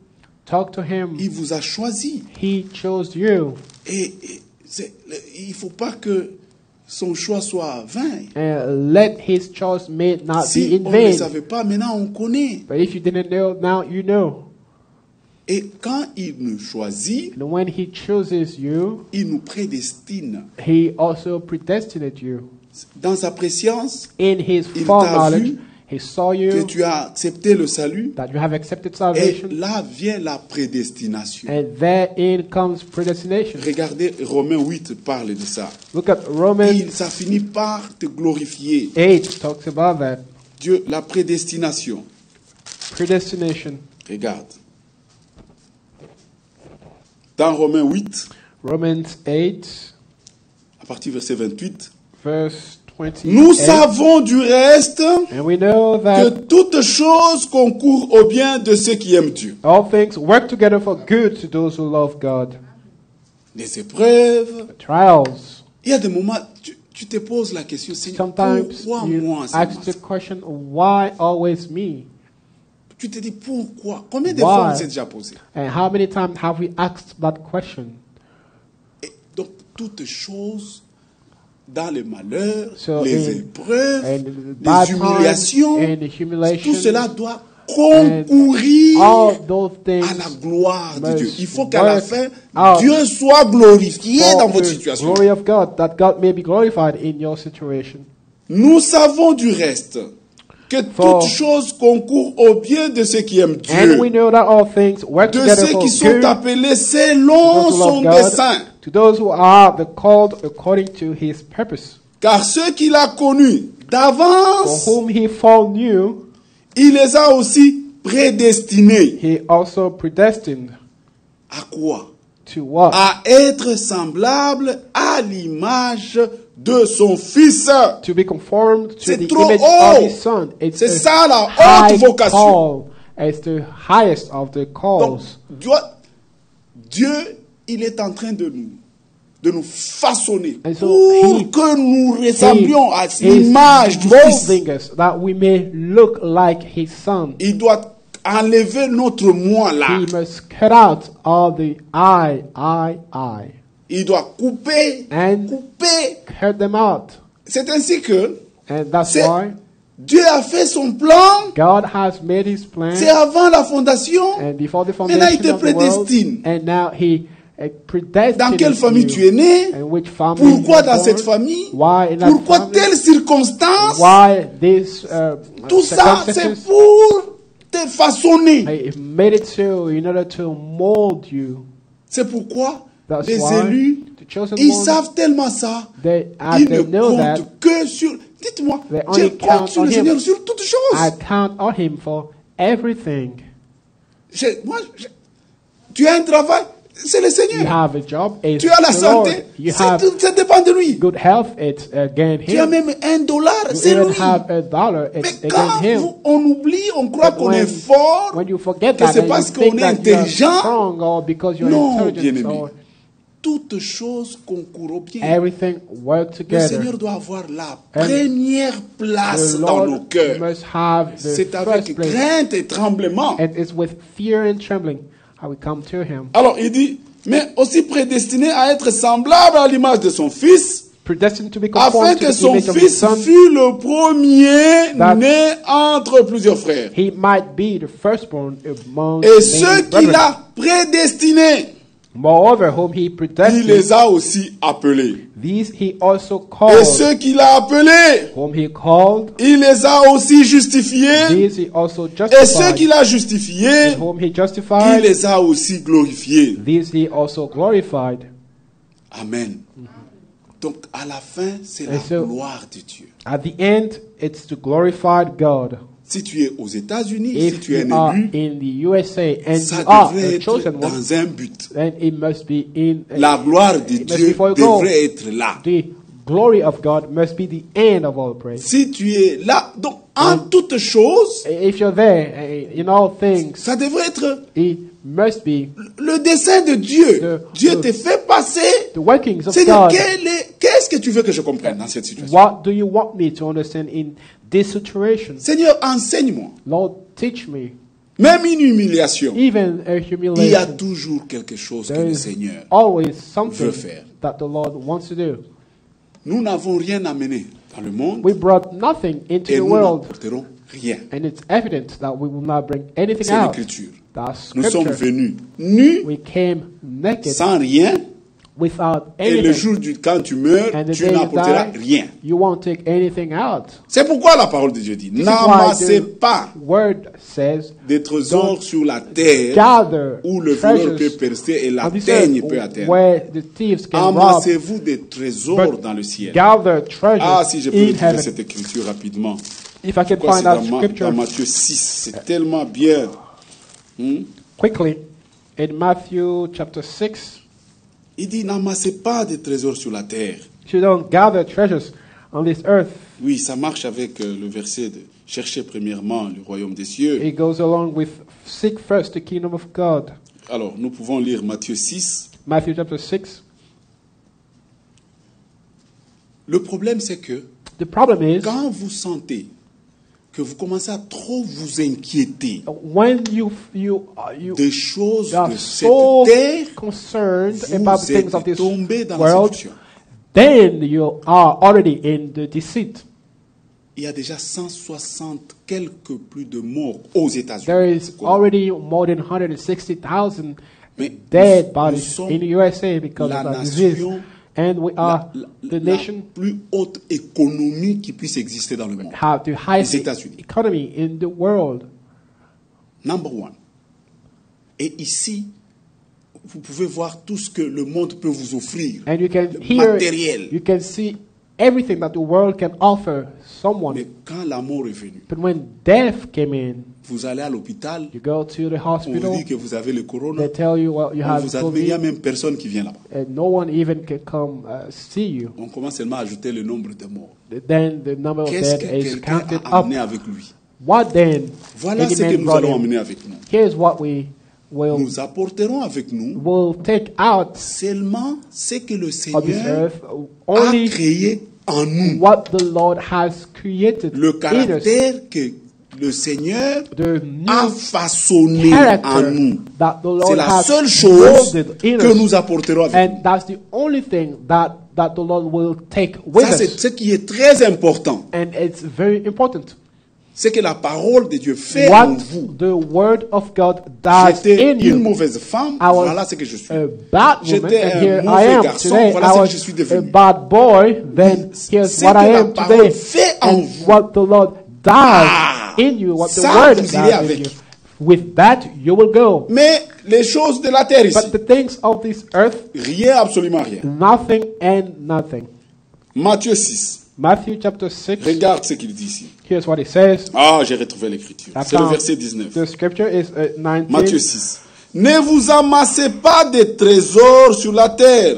S1: Talk to him.
S2: Il vous a choisi.
S1: He chose you.
S2: Et il ne faut pas que son choix soit vain.
S1: And let his choice may not be
S2: Si
S1: in
S2: on ne le
S1: vain.
S2: savait pas, maintenant on connaît.
S1: But if you didn't know, now you know.
S2: Et quand il nous choisit,
S1: And when he chooses you,
S2: il nous prédestine.
S1: he also predestinated you.
S2: Dans sa préscience,
S1: In his
S2: Il
S1: full
S2: t'a
S1: knowledge,
S2: vu
S1: he saw
S2: que
S1: you,
S2: tu as accepté le salut.
S1: that you have accepted
S2: Et
S1: salvation,
S2: là vient la prédestination.
S1: and therein comes predestination.
S2: Regardez, Romains 8 parle de ça.
S1: Look at Romans
S2: Ça finit par te glorifier.
S1: 8 talks about that.
S2: Dieu, la prédestination.
S1: Predestination.
S2: Regarde. Dans Romains 8,
S1: Romans 8,
S2: à partir du verset 28,
S1: verse 28.
S2: nous savons du reste
S1: And we know
S2: que
S1: that
S2: toutes choses concourent au bien de ceux qui aiment Dieu.
S1: all things work together for good to those who love God.
S2: Des épreuves.
S1: Trials.
S2: Il y a des moments, tu te poses la question, Seigneur,
S1: Sometimes
S2: pourquoi
S1: you
S2: moi ça
S1: ask the
S2: marche?
S1: question, why always me?
S2: Tu te dis pourquoi? Combien de fois on
S1: Why?
S2: s'est déjà posé?
S1: And how many times have we asked that question?
S2: Et donc, toutes choses dans le malheur,
S1: So
S2: les
S1: in-
S2: épreuves,
S1: and the bad
S2: les humiliations,
S1: times and the humiliation,
S2: tout cela doit concourir
S1: all those things
S2: à la gloire de
S1: must
S2: Dieu. Il faut qu'à la
S1: work
S2: fin,
S1: out
S2: Dieu soit glorifié dans
S1: for
S2: votre
S1: the
S2: situation.
S1: glory of God, that God may be glorified in your situation.
S2: Nous savons du reste que
S1: For-
S2: toutes choses concourent au bien de ceux qui aiment
S1: And we
S2: Dieu,
S1: know that all things work
S2: de
S1: together
S2: ceux
S1: for
S2: qui sont
S1: good
S2: appelés
S1: to
S2: selon
S1: those who
S2: son
S1: love
S2: dessein.
S1: God, to those who are the called according to his purpose.
S2: Car ceux qu'il a connus
S1: For
S2: d'avance,
S1: whom he foreknew,
S2: il les a aussi prédestinés.
S1: he also predestined.
S2: À quoi?
S1: To what?
S2: À être semblable à l'image de son Fils.
S1: To be conformed to
S2: C'est
S1: the
S2: trop
S1: image
S2: haut.
S1: of his son. It's
S2: C'est
S1: a
S2: ça la
S1: high
S2: haute vocation.
S1: call. It's the highest of the
S2: Donc,
S1: calls.
S2: Dieu, il est en train de nous façonner
S1: And so
S2: pour
S1: he-
S2: que nous ressemblions à
S1: He
S2: l'image
S1: is
S2: du Fils.
S1: molding us that we may look like his son.
S2: Il doit enlever notre moi là.
S1: He must cut out all the I.
S2: Il doit couper,
S1: And
S2: couper.
S1: cut them out.
S2: C'est ainsi que
S1: And that's
S2: c'est-
S1: why
S2: Dieu a fait son plan.
S1: God has made his plan.
S2: C'est avant la fondation.
S1: And before the
S2: Maintenant, il
S1: foundation
S2: te
S1: of the world.
S2: prédestine.
S1: And now he predestinated
S2: Dans quelle famille tu
S1: you,
S2: es né?
S1: and which family
S2: Pourquoi
S1: you
S2: dans
S1: are
S2: cette
S1: born,
S2: famille?
S1: why in that
S2: Pourquoi
S1: family,
S2: telle circonstance?
S1: why this
S2: Tout ça, c'est
S1: circumstances.
S2: pour te façonner.
S1: I made it so in order to mold you.
S2: C'est pourquoi
S1: That's
S2: les
S1: why
S2: élus,
S1: the chosen
S2: ils
S1: ones,
S2: savent tellement ça.
S1: they
S2: Ils ne
S1: know that.
S2: comptent que sur... Dites-moi,
S1: They
S2: je
S1: only
S2: compte
S1: count
S2: sur
S1: on
S2: le
S1: him.
S2: Seigneur sur toutes choses.
S1: I count on him for everything.
S2: Tu as un travail, c'est le
S1: You
S2: Seigneur.
S1: have a job, it's
S2: Tu as la
S1: the Lord.
S2: santé,
S1: You have
S2: ça dépend de lui.
S1: good health, it's again
S2: Tu as
S1: him.
S2: même $1,
S1: You
S2: c'est
S1: even
S2: lui.
S1: have $1,
S2: Mais
S1: it's
S2: quand
S1: again him.
S2: on oublie, on croit
S1: But
S2: qu'on est fort,
S1: when you forget
S2: que
S1: that,
S2: c'est
S1: and
S2: parce
S1: you
S2: qu'on
S1: think
S2: est
S1: that you are
S2: intelligent.
S1: strong or because you're
S2: Non,
S1: intelligent,
S2: bien-aimé.
S1: or
S2: Toutes choses concourent au bien.
S1: everything work
S2: Le
S1: together.
S2: Seigneur doit avoir la
S1: And
S2: première place
S1: The
S2: dans nos
S1: Lord
S2: cœurs.
S1: must have the
S2: C'est
S1: first
S2: avec
S1: place.
S2: crainte et tremblement.
S1: And it's with fear and trembling how we come to him.
S2: Alors il dit, mais aussi prédestiné à être semblable à l'image de son Fils,
S1: Predestined to be
S2: afin
S1: conformed to
S2: que
S1: the
S2: son
S1: image of his
S2: Fils
S1: son,
S2: fût le premier
S1: That-
S2: né entre plusieurs frères.
S1: he might be the firstborn among
S2: Et
S1: many
S2: ceux qu'il
S1: brethren.
S2: a prédestinés,
S1: Moreover, whom he
S2: il
S1: predestined,
S2: les a aussi appelés.
S1: these he also
S2: Et
S1: called.
S2: ceux qu'il a appelés,
S1: Whom he called,
S2: il les a aussi justifiés.
S1: these he also
S2: Et ceux
S1: justified.
S2: qu'il a justifiés,
S1: Whom he
S2: il
S1: justified,
S2: les a aussi glorifiés.
S1: these he also glorified.
S2: Amen. Donc à la fin, c'est la
S1: Et so-
S2: gloire de Dieu.
S1: At the end, it's to glorify God.
S2: Si tu es aux États-Unis, si
S1: If
S2: tu es
S1: you are
S2: un élu,
S1: in the USA and
S2: ça
S1: you are
S2: devrait
S1: a
S2: être
S1: chosen one,
S2: dans un but.
S1: then it must be in
S2: La gloire de
S1: it must be
S2: Dieu
S1: for your goal.
S2: devrait être là.
S1: The glory of God must be the end of all praise.
S2: Si tu es là, donc en toutes choses,
S1: If you're there in all things,
S2: ça devrait être
S1: it must be
S2: le dessein de Dieu.
S1: The-
S2: Dieu te fait passer.
S1: the workings of
S2: Seigneur,
S1: God.
S2: qu'est-ce que tu veux que je comprenne dans cette situation?
S1: What do you want me to understand in this situation?
S2: Seigneur, enseigne-moi.
S1: Lord, teach me.
S2: Même une humiliation,
S1: Even a
S2: il y a
S1: humiliation,
S2: toujours quelque chose que
S1: there
S2: le
S1: is
S2: Seigneur
S1: always
S2: veut
S1: something
S2: faire.
S1: that the Lord wants to do.
S2: Nous n'avons rien amené dans le monde
S1: We brought nothing into
S2: et
S1: the
S2: nous
S1: world,
S2: n'apporterons rien.
S1: and it's evident that we will not bring anything
S2: C'est
S1: out.
S2: l'écriture.
S1: That's
S2: Nous sommes
S1: scripture.
S2: venus nus,
S1: We came naked,
S2: sans rien,
S1: without
S2: et le
S1: anything.
S2: jour quand tu meurs,
S1: And the
S2: tu
S1: day you
S2: n'apporteras
S1: die,
S2: rien.
S1: you won't take anything out.
S2: C'est pourquoi la parole de Dieu dit,
S1: This is
S2: n'amassez
S1: why
S2: pas
S1: the word says,
S2: des trésors
S1: don't
S2: sur la terre
S1: gather
S2: où le voleur peut
S1: treasures
S2: percer et la
S1: on this
S2: teigne
S1: earth
S2: peut atteindre.
S1: where the thieves can rob,
S2: Amassez-vous des trésors
S1: but
S2: dans le ciel.
S1: gather treasures
S2: Ah, si je peux
S1: in
S2: retrouver
S1: heaven.
S2: cette écriture rapidement.
S1: If I can
S2: Pourquoi
S1: find
S2: c'est
S1: that
S2: dans
S1: scripture
S2: Matthieu 6, c'est tellement bien.
S1: quickly, in Matthew chapter 6,
S2: Il dit, n'amassez pas des trésors sur la terre.
S1: you don't gather treasures on this earth.
S2: Oui, ça marche avec le verset de chercher premièrement le royaume des cieux.
S1: It goes along with seek first the kingdom of God.
S2: Alors, nous pouvons lire Matthieu 6.
S1: Matthew chapter 6.
S2: Le problème, c'est que
S1: The problem is
S2: quand vous sentez que vous commencez à trop vous inquiéter
S1: when you
S2: des choses
S1: are
S2: de cette
S1: so
S2: terre,
S1: concerned
S2: vous
S1: about the things of
S2: êtes
S1: this
S2: tombé dans la
S1: world,
S2: séduction.
S1: then you are already in the deceit.
S2: Il y a déjà 160 quelques plus de morts aux États-Unis.
S1: There is
S2: C'est quoi?
S1: already more than 160,000
S2: Mais
S1: dead
S2: nous
S1: bodies
S2: sommes
S1: in the USA because
S2: la
S1: of that disease.
S2: nation,
S1: And we are the
S2: la
S1: nation
S2: plus haute économie qui puisse exister dans le monde.
S1: have the highest
S2: Les États-Unis.
S1: economy in the world.
S2: Number one. Et ici, vous pouvez voir tout ce que le monde peut vous offrir.
S1: And you can
S2: Le
S1: hear,
S2: matériel.
S1: you can see everything that the world can offer someone.
S2: Mais quand la mort est venue,
S1: But when death came in,
S2: vous allez à l'hôpital,
S1: you go to the
S2: on vous
S1: hospital,
S2: dit que vous avez le corona,
S1: they tell you, well, you
S2: on
S1: have
S2: vous admet, il n'y a
S1: COVID,
S2: même personne qui vient là-bas.
S1: and no one even can come see you.
S2: On commence seulement à ajouter le nombre de morts.
S1: Then the number of
S2: Qu'est-ce
S1: dead
S2: que
S1: is
S2: quelqu'un
S1: counted
S2: a
S1: up.
S2: amené avec lui?
S1: What then?
S2: Voilà
S1: any
S2: ce que
S1: man
S2: nous
S1: brought
S2: allons
S1: in?
S2: emmener avec nous.
S1: Here's what we will
S2: Nous apporterons avec nous
S1: take out
S2: seulement ce que le
S1: of this
S2: Seigneur
S1: earth
S2: a
S1: only
S2: créé en nous.
S1: what the Lord has created
S2: Le
S1: in us.
S2: caractère que le Seigneur
S1: The
S2: a
S1: new
S2: façonné en
S1: character
S2: nous.
S1: that the
S2: C'est
S1: Lord
S2: la
S1: has
S2: seule chose
S1: molded in
S2: que
S1: us.
S2: nous apporterons avec nous.
S1: And that's the only thing that the Lord will take with
S2: Ça, c'est
S1: us.
S2: ce qui est très important.
S1: And it's very important.
S2: c'est que la parole de Dieu fait en
S1: what
S2: vous.
S1: the word of God does
S2: J'étais
S1: in
S2: une
S1: you.
S2: mauvaise femme,
S1: I was
S2: voilà ce que je suis.
S1: a bad woman,
S2: J'étais
S1: and
S2: un
S1: here I
S2: mauvais
S1: am
S2: garçon,
S1: today.
S2: voilà
S1: I
S2: ce que
S1: was
S2: je suis
S1: a
S2: devenu.
S1: bad boy, then here's
S2: C'est
S1: what
S2: que
S1: I
S2: la
S1: am
S2: parole
S1: today.
S2: fait en
S1: And
S2: vous.
S1: what the Lord does
S2: Ah,
S1: in you, what the
S2: ça,
S1: word
S2: vous
S1: does
S2: irez
S1: in
S2: avec.
S1: you. With that, you will go.
S2: Mais les choses de la terre ici,
S1: But the things of this earth,
S2: rien, absolument rien.
S1: nothing and nothing.
S2: Matthieu 6,
S1: Matthew chapter 6,
S2: regarde ce qu'il dit ici.
S1: here's what it says.
S2: Ah, j'ai retrouvé l'écriture.
S1: I
S2: C'est le
S1: found
S2: verset 19.
S1: The scripture is
S2: Matthieu
S1: 19.
S2: 6. Ne vous amassez pas des trésors sur la terre,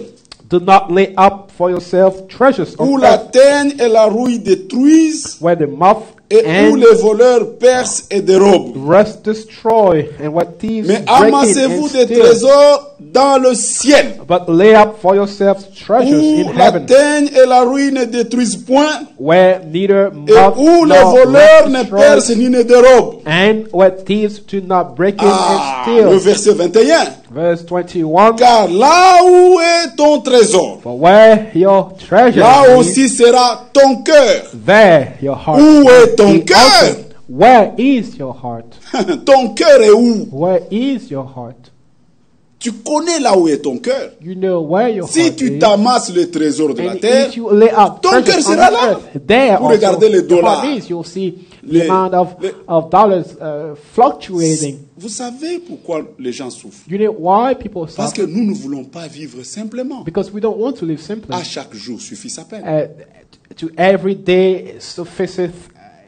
S1: Do not lay up for yourself treasures
S2: où
S1: on
S2: la
S1: earth,
S2: teigne et la rouille détruisent,
S1: where the moth
S2: et où
S1: and
S2: les voleurs percent et dérobent.
S1: rust destroy, and what thieves
S2: Mais
S1: break in
S2: amassez-vous
S1: and
S2: des
S1: steal.
S2: trésors dans le ciel,
S1: But lay up for yourselves treasures
S2: où
S1: in
S2: la
S1: heaven,
S2: teigne et la rouille ne détruisent point,
S1: where neither
S2: et
S1: moth
S2: où les
S1: nor
S2: voleurs
S1: rust
S2: ne
S1: destroys,
S2: percent ni ne dérobent.
S1: and where thieves do not break in
S2: Ah,
S1: and
S2: le
S1: steal.
S2: verset 21.
S1: Verse 21.
S2: Car là où est ton trésor,
S1: For where your treasure
S2: là
S1: is,
S2: aussi sera ton cœur.
S1: there your heart
S2: Où
S1: will
S2: est ton
S1: be
S2: cœur?
S1: also. Where is your heart?
S2: Ton cœur est où?
S1: Where is your heart?
S2: Tu connais là où est ton cœur.
S1: You know where your
S2: Si
S1: heart
S2: tu
S1: is.
S2: t'amasses le trésor de la
S1: And
S2: terre,
S1: if you lay up
S2: ton
S1: treasures
S2: cœur
S1: on
S2: sera
S1: the
S2: là.
S1: earth, there
S2: Pour
S1: also
S2: regarder les
S1: your heart
S2: dollars.
S1: is. You'll see
S2: Les-
S1: the amount of dollars fluctuating.
S2: vous savez pourquoi les gens souffrent?
S1: You know why people
S2: Parce que
S1: suffer?
S2: nous ne voulons pas vivre simplement.
S1: Because we don't want to live simply.
S2: À chaque jour suffit sa peine.
S1: To every day sufficeth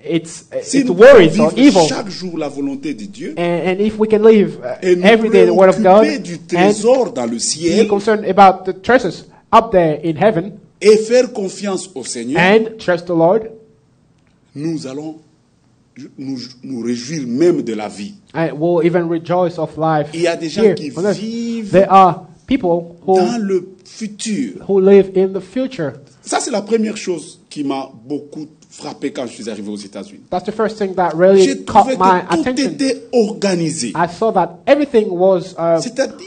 S1: its
S2: Si
S1: its
S2: nous pouvons
S1: worries or
S2: vivre
S1: evil.
S2: chaque jour la volonté de Dieu
S1: And if we can live
S2: et nous
S1: every day the word of God
S2: préoccuper du
S1: and
S2: trésor dans le
S1: be
S2: ciel
S1: concerned about the treasures up there in heaven
S2: et faire confiance au Seigneur,
S1: and trust the Lord,
S2: nous allons nous réjouir même de la vie.
S1: and we'll even rejoice of life.
S2: Il y a des gens
S1: here
S2: qui
S1: on earth.
S2: vivent
S1: There are people
S2: dans le futur.
S1: who live in the future.
S2: Ça, c'est la première chose qui m'a beaucoup frappé quand je suis arrivé aux États-Unis.
S1: That's the first thing that really
S2: J'ai
S1: caught
S2: trouvé
S1: my
S2: que tout
S1: attention.
S2: était organisé.
S1: I saw that everything was a
S2: C'est-à-dire,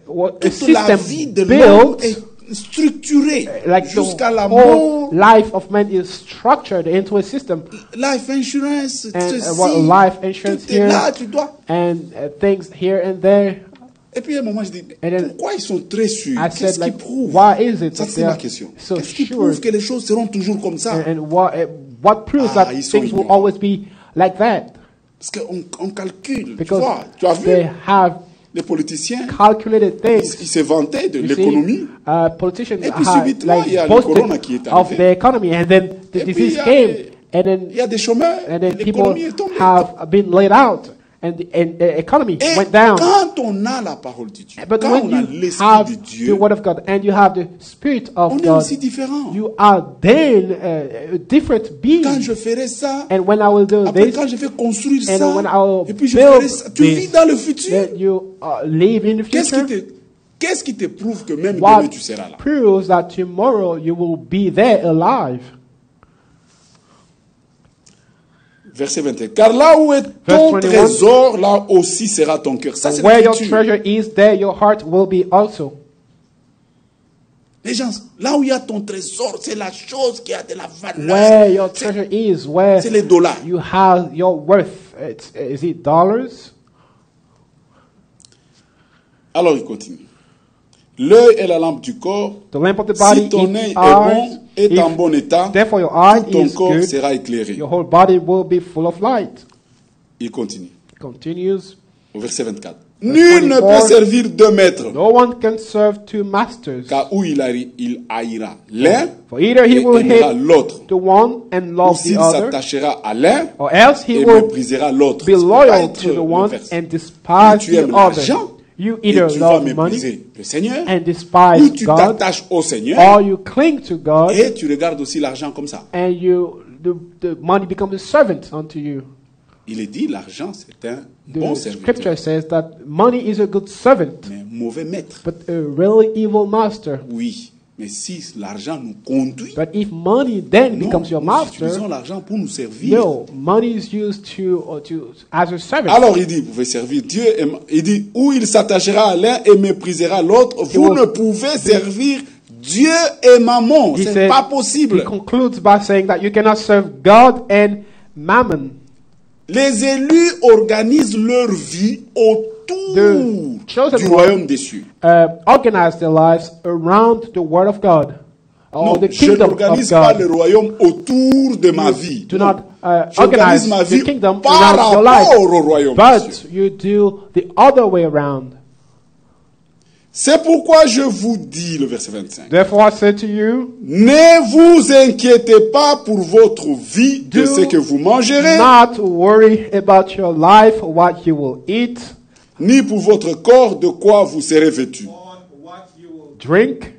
S2: toute la vie
S1: system
S2: de l'homme
S1: built
S2: est structurée
S1: like
S2: jusqu'à la
S1: the
S2: mort.
S1: whole life of man is structured into a system,
S2: Life insurance,
S1: and
S2: ceci,
S1: what life insurance
S2: tout est
S1: here
S2: là, tu dois.
S1: and things here and there.
S2: Et puis à un moment, je dis,
S1: And then
S2: pourquoi ils sont très sûrs?
S1: I
S2: Qu'est-ce
S1: said,
S2: qui
S1: like,
S2: prouve?
S1: why is it
S2: Ça,
S1: that
S2: c'est
S1: they
S2: ma
S1: are
S2: question.
S1: so
S2: Qu'est-ce qui
S1: sure?
S2: prouve que les choses seront toujours comme ça?
S1: And what proves
S2: Ah,
S1: that
S2: ils sont
S1: things will
S2: ignorants.
S1: always be like that?
S2: Parce qu'on calcule. Tu
S1: Because
S2: vois, tu as vu
S1: they have
S2: les politiciens,
S1: calculated
S2: ils
S1: things.
S2: se vantaient de
S1: You
S2: l'économie.
S1: see, politicians
S2: Et puis
S1: have
S2: subitement, il y a le
S1: boasted
S2: corona qui est
S1: of
S2: arrivé.
S1: the economy, and then the
S2: Et puis,
S1: disease
S2: il y a
S1: came,
S2: des-
S1: and then
S2: Il y a des chômeurs,
S1: people
S2: l'économie est tombée.
S1: have been laid out, and the economy
S2: Et
S1: went down.
S2: quand on a la parole de Dieu,
S1: But
S2: quand
S1: when
S2: on a
S1: you
S2: l'esprit
S1: have
S2: de
S1: the
S2: Dieu,
S1: word of God and you have the spirit of
S2: on est
S1: God,
S2: aussi différent.
S1: you are then a different being.
S2: Quand je ferai ça,
S1: And when I will do
S2: après
S1: this,
S2: quand je vais construire
S1: and
S2: ça,
S1: when I will
S2: et puis je
S1: build
S2: ferai ça, tu
S1: this,
S2: vis dans le futur.
S1: then you live in the future.
S2: Qu'est-ce qui te prouve que même
S1: What
S2: demain tu seras là?
S1: proves that tomorrow you will be there alive?
S2: Verset 21. Car là où est ton
S1: Verse 21.
S2: trésor, là aussi sera ton cœur. Ça, c'est
S1: Where your
S2: l'écriture.
S1: treasure is, there your heart will be also.
S2: Les gens, là où il y a ton trésor, c'est la chose qui a de la valeur.
S1: Where your treasure is, where
S2: C'est les dollars.
S1: you have your worth. Is it dollars?
S2: Alors il continue. L'œil est la lampe du corps.
S1: The lamp of the body
S2: Si ton
S1: is
S2: œil est
S1: the eyes.
S2: bon, est en bon état,
S1: Therefore your eye
S2: tout ton
S1: is
S2: corps
S1: good.
S2: sera éclairé.
S1: Your whole body will be full of light.
S2: Il continue.
S1: Continues.
S2: Au verset 24. Nul ne
S1: 24.
S2: peut servir deux maîtres,
S1: No one can serve two masters.
S2: car où il haïra l'un
S1: For either he
S2: et
S1: will
S2: aimera
S1: hate
S2: l'autre,
S1: the one and
S2: ou
S1: love the
S2: s'il
S1: other,
S2: s'attachera à l'un
S1: or else he
S2: et
S1: will
S2: méprisera l'autre.
S1: be
S2: Ça peut pas
S1: loyal
S2: être
S1: to the one
S2: l'inverse.
S1: and despise
S2: Tu
S1: the
S2: aimes l'argent
S1: other. You
S2: et
S1: either
S2: tu vas
S1: love money
S2: mépriser le Seigneur,
S1: and
S2: ou
S1: despise
S2: tu
S1: God,
S2: t'attaches au Seigneur
S1: or you cling to God
S2: et tu regardes aussi l'argent comme ça.
S1: and the money becomes a servant unto you.
S2: Il est dit, l'argent c'est un
S1: The
S2: bon
S1: scripture
S2: serviteur,
S1: says that money is a good servant,
S2: mais un mauvais maître.
S1: but a really evil master.
S2: Oui, mais si l'argent nous conduit,
S1: But if money then
S2: non,
S1: becomes your
S2: nous
S1: master,
S2: utilisons l'argent pour nous servir.
S1: no, money is used as a servant.
S2: Alors il dit, vous pouvez servir Dieu. Il dit, où il s'attachera à l'un et méprisera l'autre, vous
S1: will-
S2: ne pouvez servir Dieu et Mammon.
S1: He
S2: C'est
S1: said-
S2: pas
S1: He
S2: possible.
S1: concludes by saying that you cannot serve God and mammon.
S2: Les élus organisent leur vie autour
S1: The chosen
S2: du
S1: one,
S2: royaume des cieux.
S1: Organize their lives around the Word of God, or
S2: Non,
S1: the
S2: je
S1: kingdom of
S2: n'organise pas
S1: God.
S2: le royaume autour de ma vie.
S1: Do
S2: Non.
S1: not
S2: J'organise
S1: organize
S2: ma
S1: the
S2: vie
S1: kingdom
S2: par
S1: around your life,
S2: rapport au royaume des cieux.
S1: but you do the other way around.
S2: C'est pourquoi je vous dis, le verset 25,
S1: Therefore I say to you,
S2: ne vous inquiétez pas pour votre vie de
S1: Do
S2: ce que vous mangerez,
S1: not worry about your life, what you will eat,
S2: ni pour votre corps de quoi vous serez vêtu.
S1: drink.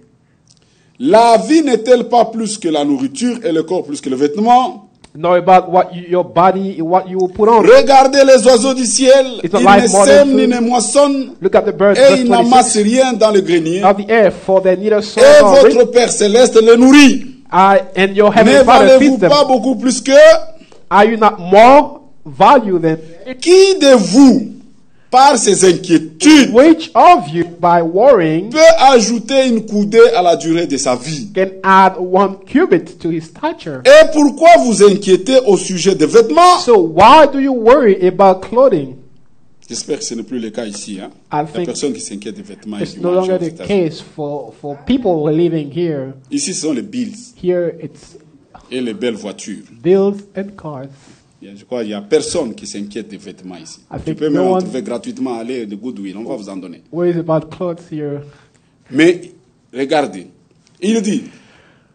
S2: La vie n'est-elle pas plus que la nourriture et le corps plus que le vêtement?
S1: Know about what your body, what you will put on.
S2: Regardez les oiseaux du ciel,
S1: It's a
S2: ils
S1: life
S2: ne
S1: more than
S2: sèment ni
S1: food.
S2: ne moissonnent,
S1: Look at the birds,
S2: et
S1: verse
S2: ils
S1: 26,
S2: n'amassent rien dans le grenier,
S1: of the air, for they neither sow
S2: et
S1: nor reap,
S2: votre Père céleste les nourrit.
S1: and your
S2: Ne
S1: heavenly Father
S2: valez-vous
S1: feeds them.
S2: pas beaucoup plus que
S1: Are you not more value than
S2: qui de vous, par ses inquiétudes,
S1: which of you, by worrying,
S2: peut ajouter une coudée à la durée de sa vie?
S1: can add 1 cubit to his stature?
S2: Et pourquoi vous inquiétez au sujet des vêtements?
S1: So why do you worry about clothing?
S2: J'espère que ce n'est plus le cas ici. Hein?
S1: I
S2: Il n'y a
S1: think
S2: personne qui s'inquiète des vêtements.
S1: It's
S2: ici,
S1: no
S2: moi,
S1: longer
S2: aux
S1: the
S2: États-Unis.
S1: case for people living here.
S2: Ici, ce sont les bills
S1: Here it's
S2: et les belles voitures.
S1: bills and cars.
S2: Je crois qu'il n'y a personne qui s'inquiète des vêtements ici.
S1: I
S2: Tu
S1: think
S2: peux
S1: no
S2: même en
S1: one-
S2: trouver gratuitement, aller de Goodwill, on va vous en donner.
S1: Worries about clothes here.
S2: Mais regardez, il dit,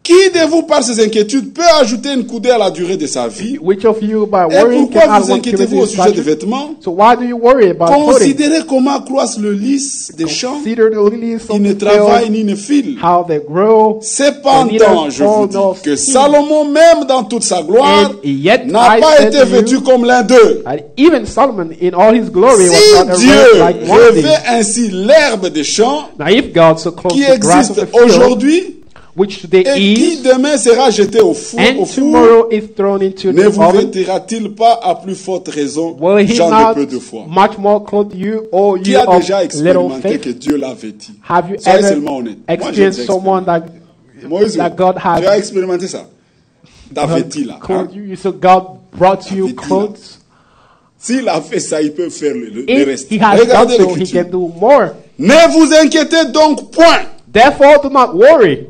S2: qui de vous par ses inquiétudes peut ajouter une coudée à la durée de sa vie?
S1: Which of you by
S2: Et
S1: worrying can
S2: pourquoi
S1: add
S2: vous
S1: 1 cubit
S2: inquiétez-vous
S1: to
S2: au
S1: his
S2: sujet des
S1: stature?
S2: vêtements?
S1: So why do you worry about clothing?
S2: Considérez comment croissent le lys des champs.
S1: Consider the lilies
S2: Ils
S1: of
S2: ne
S1: the
S2: travaillent
S1: field,
S2: ni ne filent.
S1: how they grow.
S2: Cependant, je vous dis que Salomon, même dans toute sa gloire,
S1: And yet
S2: n'a
S1: I
S2: pas
S1: said
S2: été
S1: to you,
S2: vêtu comme l'un d'eux.
S1: And even Solomon, in all his glory, was
S2: Si
S1: not arrayed
S2: Dieu
S1: like one of these.
S2: revêt ainsi l'herbe des champs
S1: Now, if God so clothes
S2: qui
S1: the grass of
S2: existe
S1: the field,
S2: aujourd'hui
S1: which today
S2: et qui
S1: is,
S2: demain sera jeté au four,
S1: and tomorrow is thrown into
S2: ne
S1: the
S2: vous
S1: oven,
S2: vêtira-t-il pas à plus forte raison,
S1: will he
S2: gens de
S1: not
S2: peu de foi?
S1: much more clothe you, or
S2: Qui
S1: you
S2: a
S1: of
S2: déjà
S1: little
S2: expérimenté que
S1: faith?
S2: Dieu l'a vêti?
S1: Have you
S2: Soyez
S1: ever
S2: seulement honnête. Moi, j'ai
S1: experienced
S2: déjà
S1: someone that
S2: Moïse,
S1: God has
S2: tu as expérimenté ça? T'as vêti là. Hein?
S1: clothed you? So God brought you
S2: vêti là.
S1: clothes.
S2: S'il a fait ça, il peut faire le
S1: If
S2: reste.
S1: he has done
S2: Regardez
S1: so, he
S2: l'écriture.
S1: can do more.
S2: Ne vous inquiétez donc point.
S1: Therefore, do not worry.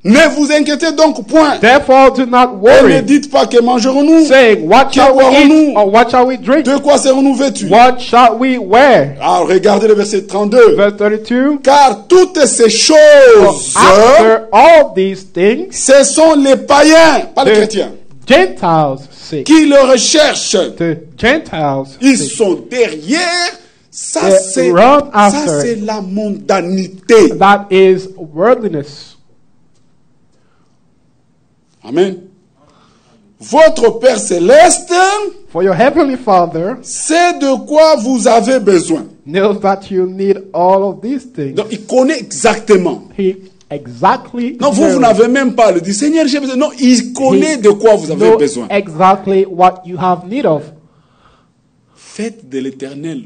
S2: Ne vous inquiétez donc point.
S1: Therefore, do not
S2: Et ne
S1: worry,
S2: dites pas que mangerons-nous,
S1: saying, what
S2: Que
S1: shall we
S2: boirons-nous?
S1: eat, or what shall we drink?
S2: de quoi serons-nous vêtus.
S1: What shall we wear?
S2: Alors regardez le verset 32.
S1: Verse 32.
S2: Car toutes ces
S1: For
S2: choses,
S1: after all these things,
S2: ce sont les païens, pas les
S1: the
S2: chrétiens,
S1: Gentiles seek.
S2: qui le recherchent.
S1: The Gentiles
S2: Ils
S1: seek.
S2: sont derrière. Ça,
S1: They
S2: c'est
S1: run
S2: ça,
S1: after
S2: c'est
S1: it.
S2: la mondanité.
S1: That is worldliness.
S2: Amen. Votre Père céleste
S1: For your heavenly Father
S2: sait de quoi vous avez besoin.
S1: knows that you need all of these things.
S2: Donc, il connaît exactement.
S1: He exactly
S2: Non, vous
S1: knows.
S2: n'avez même pas le dit, Seigneur, j'ai besoin. Non, il connaît de quoi vous avez
S1: Know
S2: besoin.
S1: exactly what you have need of.
S2: Faites de l'Éternel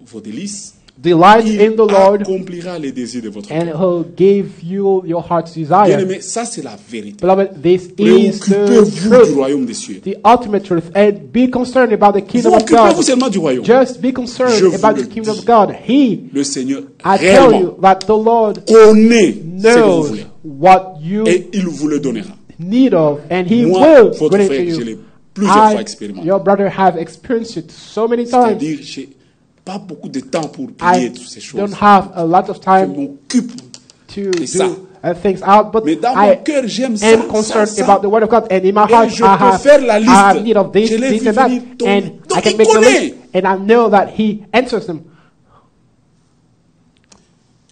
S2: vos délices.
S1: Delight
S2: Il
S1: in the Lord,
S2: accomplira les désirs de votre
S1: and
S2: cœur.
S1: He'll give you your heart's desire.
S2: Bien-aimé, ça c'est la vérité.
S1: Beloved, this is the
S2: Préoccupez-vous du
S1: truth,
S2: royaume des cieux.
S1: the ultimate truth, and be concerned about the kingdom
S2: Vous
S1: of
S2: occupez-vous
S1: God.
S2: seulement du royaume.
S1: Just be
S2: Je
S1: concerned
S2: vous
S1: about
S2: le
S1: the kingdom
S2: dis.
S1: of God. He,
S2: Le Seigneur
S1: I tell
S2: réellement
S1: you that the Lord
S2: connaît ce que vous
S1: knows
S2: voulez.
S1: what you
S2: Et il vous le donnera.
S1: need of, and He
S2: Moi,
S1: will
S2: votre
S1: grant it
S2: frère,
S1: to
S2: je
S1: you.
S2: l'ai plusieurs fois
S1: I,
S2: expérimenté.
S1: your brother, have experienced it so many times.
S2: C'est-à-dire, j'ai pas beaucoup de temps pour prier
S1: I
S2: toutes ces choses.
S1: don't have a lot of
S2: Je
S1: time
S2: m'occupe.
S1: to
S2: Et ça.
S1: do things out, but
S2: Mais dans mon
S1: I
S2: cœur, j'aime ça,
S1: am concerned
S2: ça.
S1: about the Word of God, and in my
S2: Et
S1: heart,
S2: je
S1: I
S2: peux faire la
S1: have
S2: liste.
S1: need of this,
S2: Je l'ai
S1: this,
S2: vu
S1: and that,
S2: venir, donc
S1: and I can
S2: il
S1: make the
S2: connaît.
S1: list, and I know that He answers them.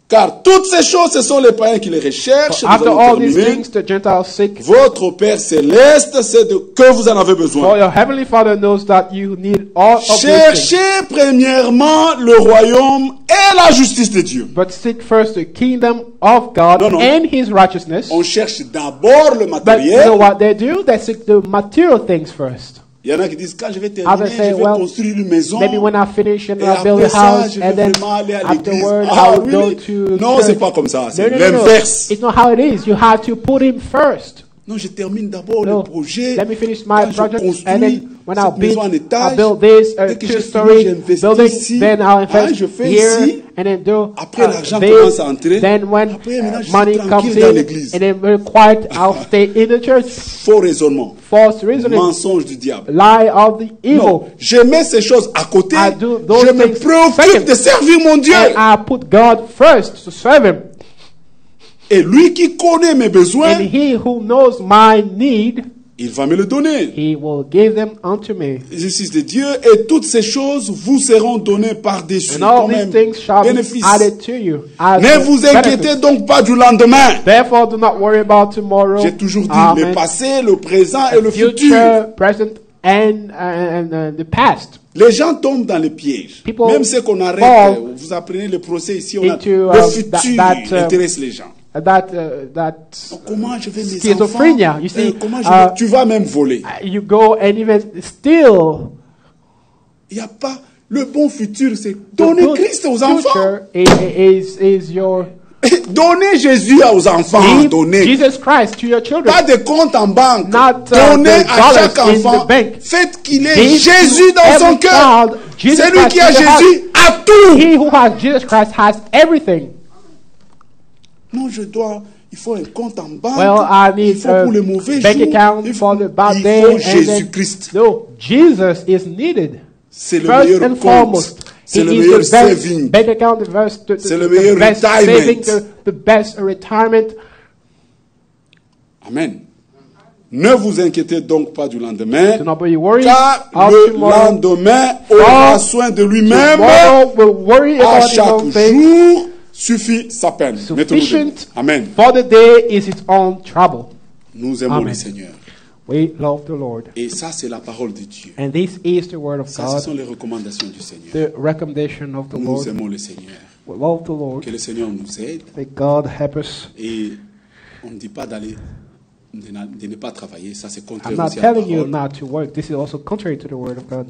S2: Car toutes ces choses, ce sont les païens qui les recherchent. Nous
S1: After
S2: allons
S1: all these
S2: terminer.
S1: things, the Gentiles seek.
S2: Votre Père céleste sait de que vous en avez
S1: For
S2: besoin.
S1: your heavenly Father knows that you need all of these things.
S2: Cherchez premièrement le royaume et la justice de Dieu.
S1: But seek first the kingdom of God
S2: Non, non.
S1: and His righteousness.
S2: On cherche d'abord le
S1: But you know
S2: matériel.
S1: what they do? They seek the material things first.
S2: Il y en a qui disent, quand je vais terminer,
S1: Others
S2: je
S1: say,
S2: vais
S1: well,
S2: construire une maison.
S1: maybe when I finish and
S2: Et
S1: I build
S2: après
S1: a
S2: ça,
S1: house,
S2: je vais
S1: and then
S2: vraiment aller à l'église.
S1: afterward
S2: Ah,
S1: I will go
S2: really?
S1: to
S2: Non,
S1: church.
S2: c'est pas comme ça. C'est
S1: No, no, no, no.
S2: l'inverse.
S1: It's not how it is. You have to put Him first.
S2: Non, je termine d'abord
S1: No.
S2: le projet.
S1: Let me finish my
S2: Quand je
S1: project,
S2: construis,
S1: and then when I'll
S2: cette maison en
S1: build
S2: étage,
S1: this
S2: dès que j'ai fini,
S1: two-story
S2: j'investis
S1: building,
S2: ici,
S1: then I'll invest
S2: je fais
S1: here,
S2: ici.
S1: and then do
S2: Après, l'argent
S1: this.
S2: commence à entrer.
S1: Then when
S2: Après, maintenant, je suis
S1: money comes
S2: tranquille dans
S1: in,
S2: l'église.
S1: and then very quiet, I'll stay in the church.
S2: Faux raisonnement.
S1: False reasoning,
S2: Mensonge du diable.
S1: lie of the evil.
S2: Non, je mets ces choses à côté.
S1: I do those
S2: Je me
S1: things
S2: préoccupe
S1: second.
S2: de servir mon Dieu.
S1: And I put God first to serve Him.
S2: Et lui qui connaît mes besoins,
S1: And He who knows my need,
S2: il va me le donner.
S1: He will give them unto me.
S2: Justice de Dieu, et toutes ces choses vous seront données par-dessus.
S1: And all
S2: Comme un
S1: these things shall be
S2: bénéfice.
S1: added to you. As
S2: Ne
S1: a
S2: vous
S1: benefit.
S2: inquiétez donc pas du lendemain.
S1: Therefore, do not worry about tomorrow.
S2: J'ai toujours dit
S1: Amen.
S2: le passé, le présent et le futur.
S1: Future, present, and the past.
S2: Les gens tombent dans les pièges.
S1: People
S2: Même ce qu'on arrête,
S1: fall
S2: vous apprenez le procès ici, on a,
S1: into,
S2: le
S1: that-
S2: futur
S1: that,
S2: intéresse les gens.
S1: That
S2: Donc, comment je vais mes
S1: schizophrenia,
S2: enfants,
S1: you see,
S2: comment je vais, tu vas même voler.
S1: you go and even steal.
S2: Il n'y a pas le bon futur, c'est
S1: The
S2: donner
S1: good
S2: Christ aux enfants.
S1: future is your
S2: Donner Jésus aux enfants,
S1: give
S2: donner.
S1: Jesus Christ to your children.
S2: Pas de compte en banque.
S1: Not,
S2: Donnez
S1: the
S2: à chaque
S1: dollars in
S2: enfant.
S1: the bank.
S2: Faites qu'il ait
S1: Give
S2: Jésus
S1: to
S2: dans son
S1: every
S2: cœur.
S1: child Jesus
S2: Celui
S1: Christ
S2: qui a
S1: in their
S2: Jésus a tout.
S1: He who has Jesus Christ has everything.
S2: Non, il faut un compte en banque.
S1: Well, I
S2: Il
S1: need
S2: faut
S1: a
S2: pour les mauvais
S1: bank
S2: jours.
S1: account
S2: Il
S1: for
S2: faut,
S1: the bad
S2: il
S1: day.
S2: faut
S1: and
S2: Jésus-Christ.
S1: then, no, Jesus is needed.
S2: C'est le
S1: First
S2: meilleur
S1: and
S2: compte.
S1: foremost.
S2: C'est
S1: He
S2: le
S1: is
S2: meilleur
S1: the best
S2: saving.
S1: bank account,
S2: C'est le
S1: the
S2: meilleur
S1: best
S2: retirement.
S1: saving, the best retirement.
S2: Amen. Ne vous inquiétez donc pas du lendemain,
S1: Do not be worried
S2: car
S1: of
S2: le
S1: tomorrow.
S2: lendemain aura soin de lui-même.
S1: Tomorrow will worry
S2: À
S1: about his
S2: chaque
S1: own thing.
S2: jour suffit sa peine. Mettons-nous
S1: Sufficient
S2: debout. Amen.
S1: for the day is its own trouble.
S2: Nous aimons
S1: Amen.
S2: le Seigneur.
S1: We love the Lord.
S2: Et ça, c'est la parole de Dieu.
S1: And this is the word of
S2: Ça, ce sont
S1: God,
S2: les recommandations du Seigneur.
S1: the recommendation of the
S2: Nous
S1: Lord.
S2: aimons le Seigneur.
S1: We love the Lord.
S2: Que le Seigneur nous aide.
S1: May God help us.
S2: Et on ne dit pas de ne pas travailler. Ça, c'est
S1: I'm
S2: contraire
S1: not
S2: aussi à la
S1: telling you
S2: parole.
S1: not to work. This is also contrary to the word of God.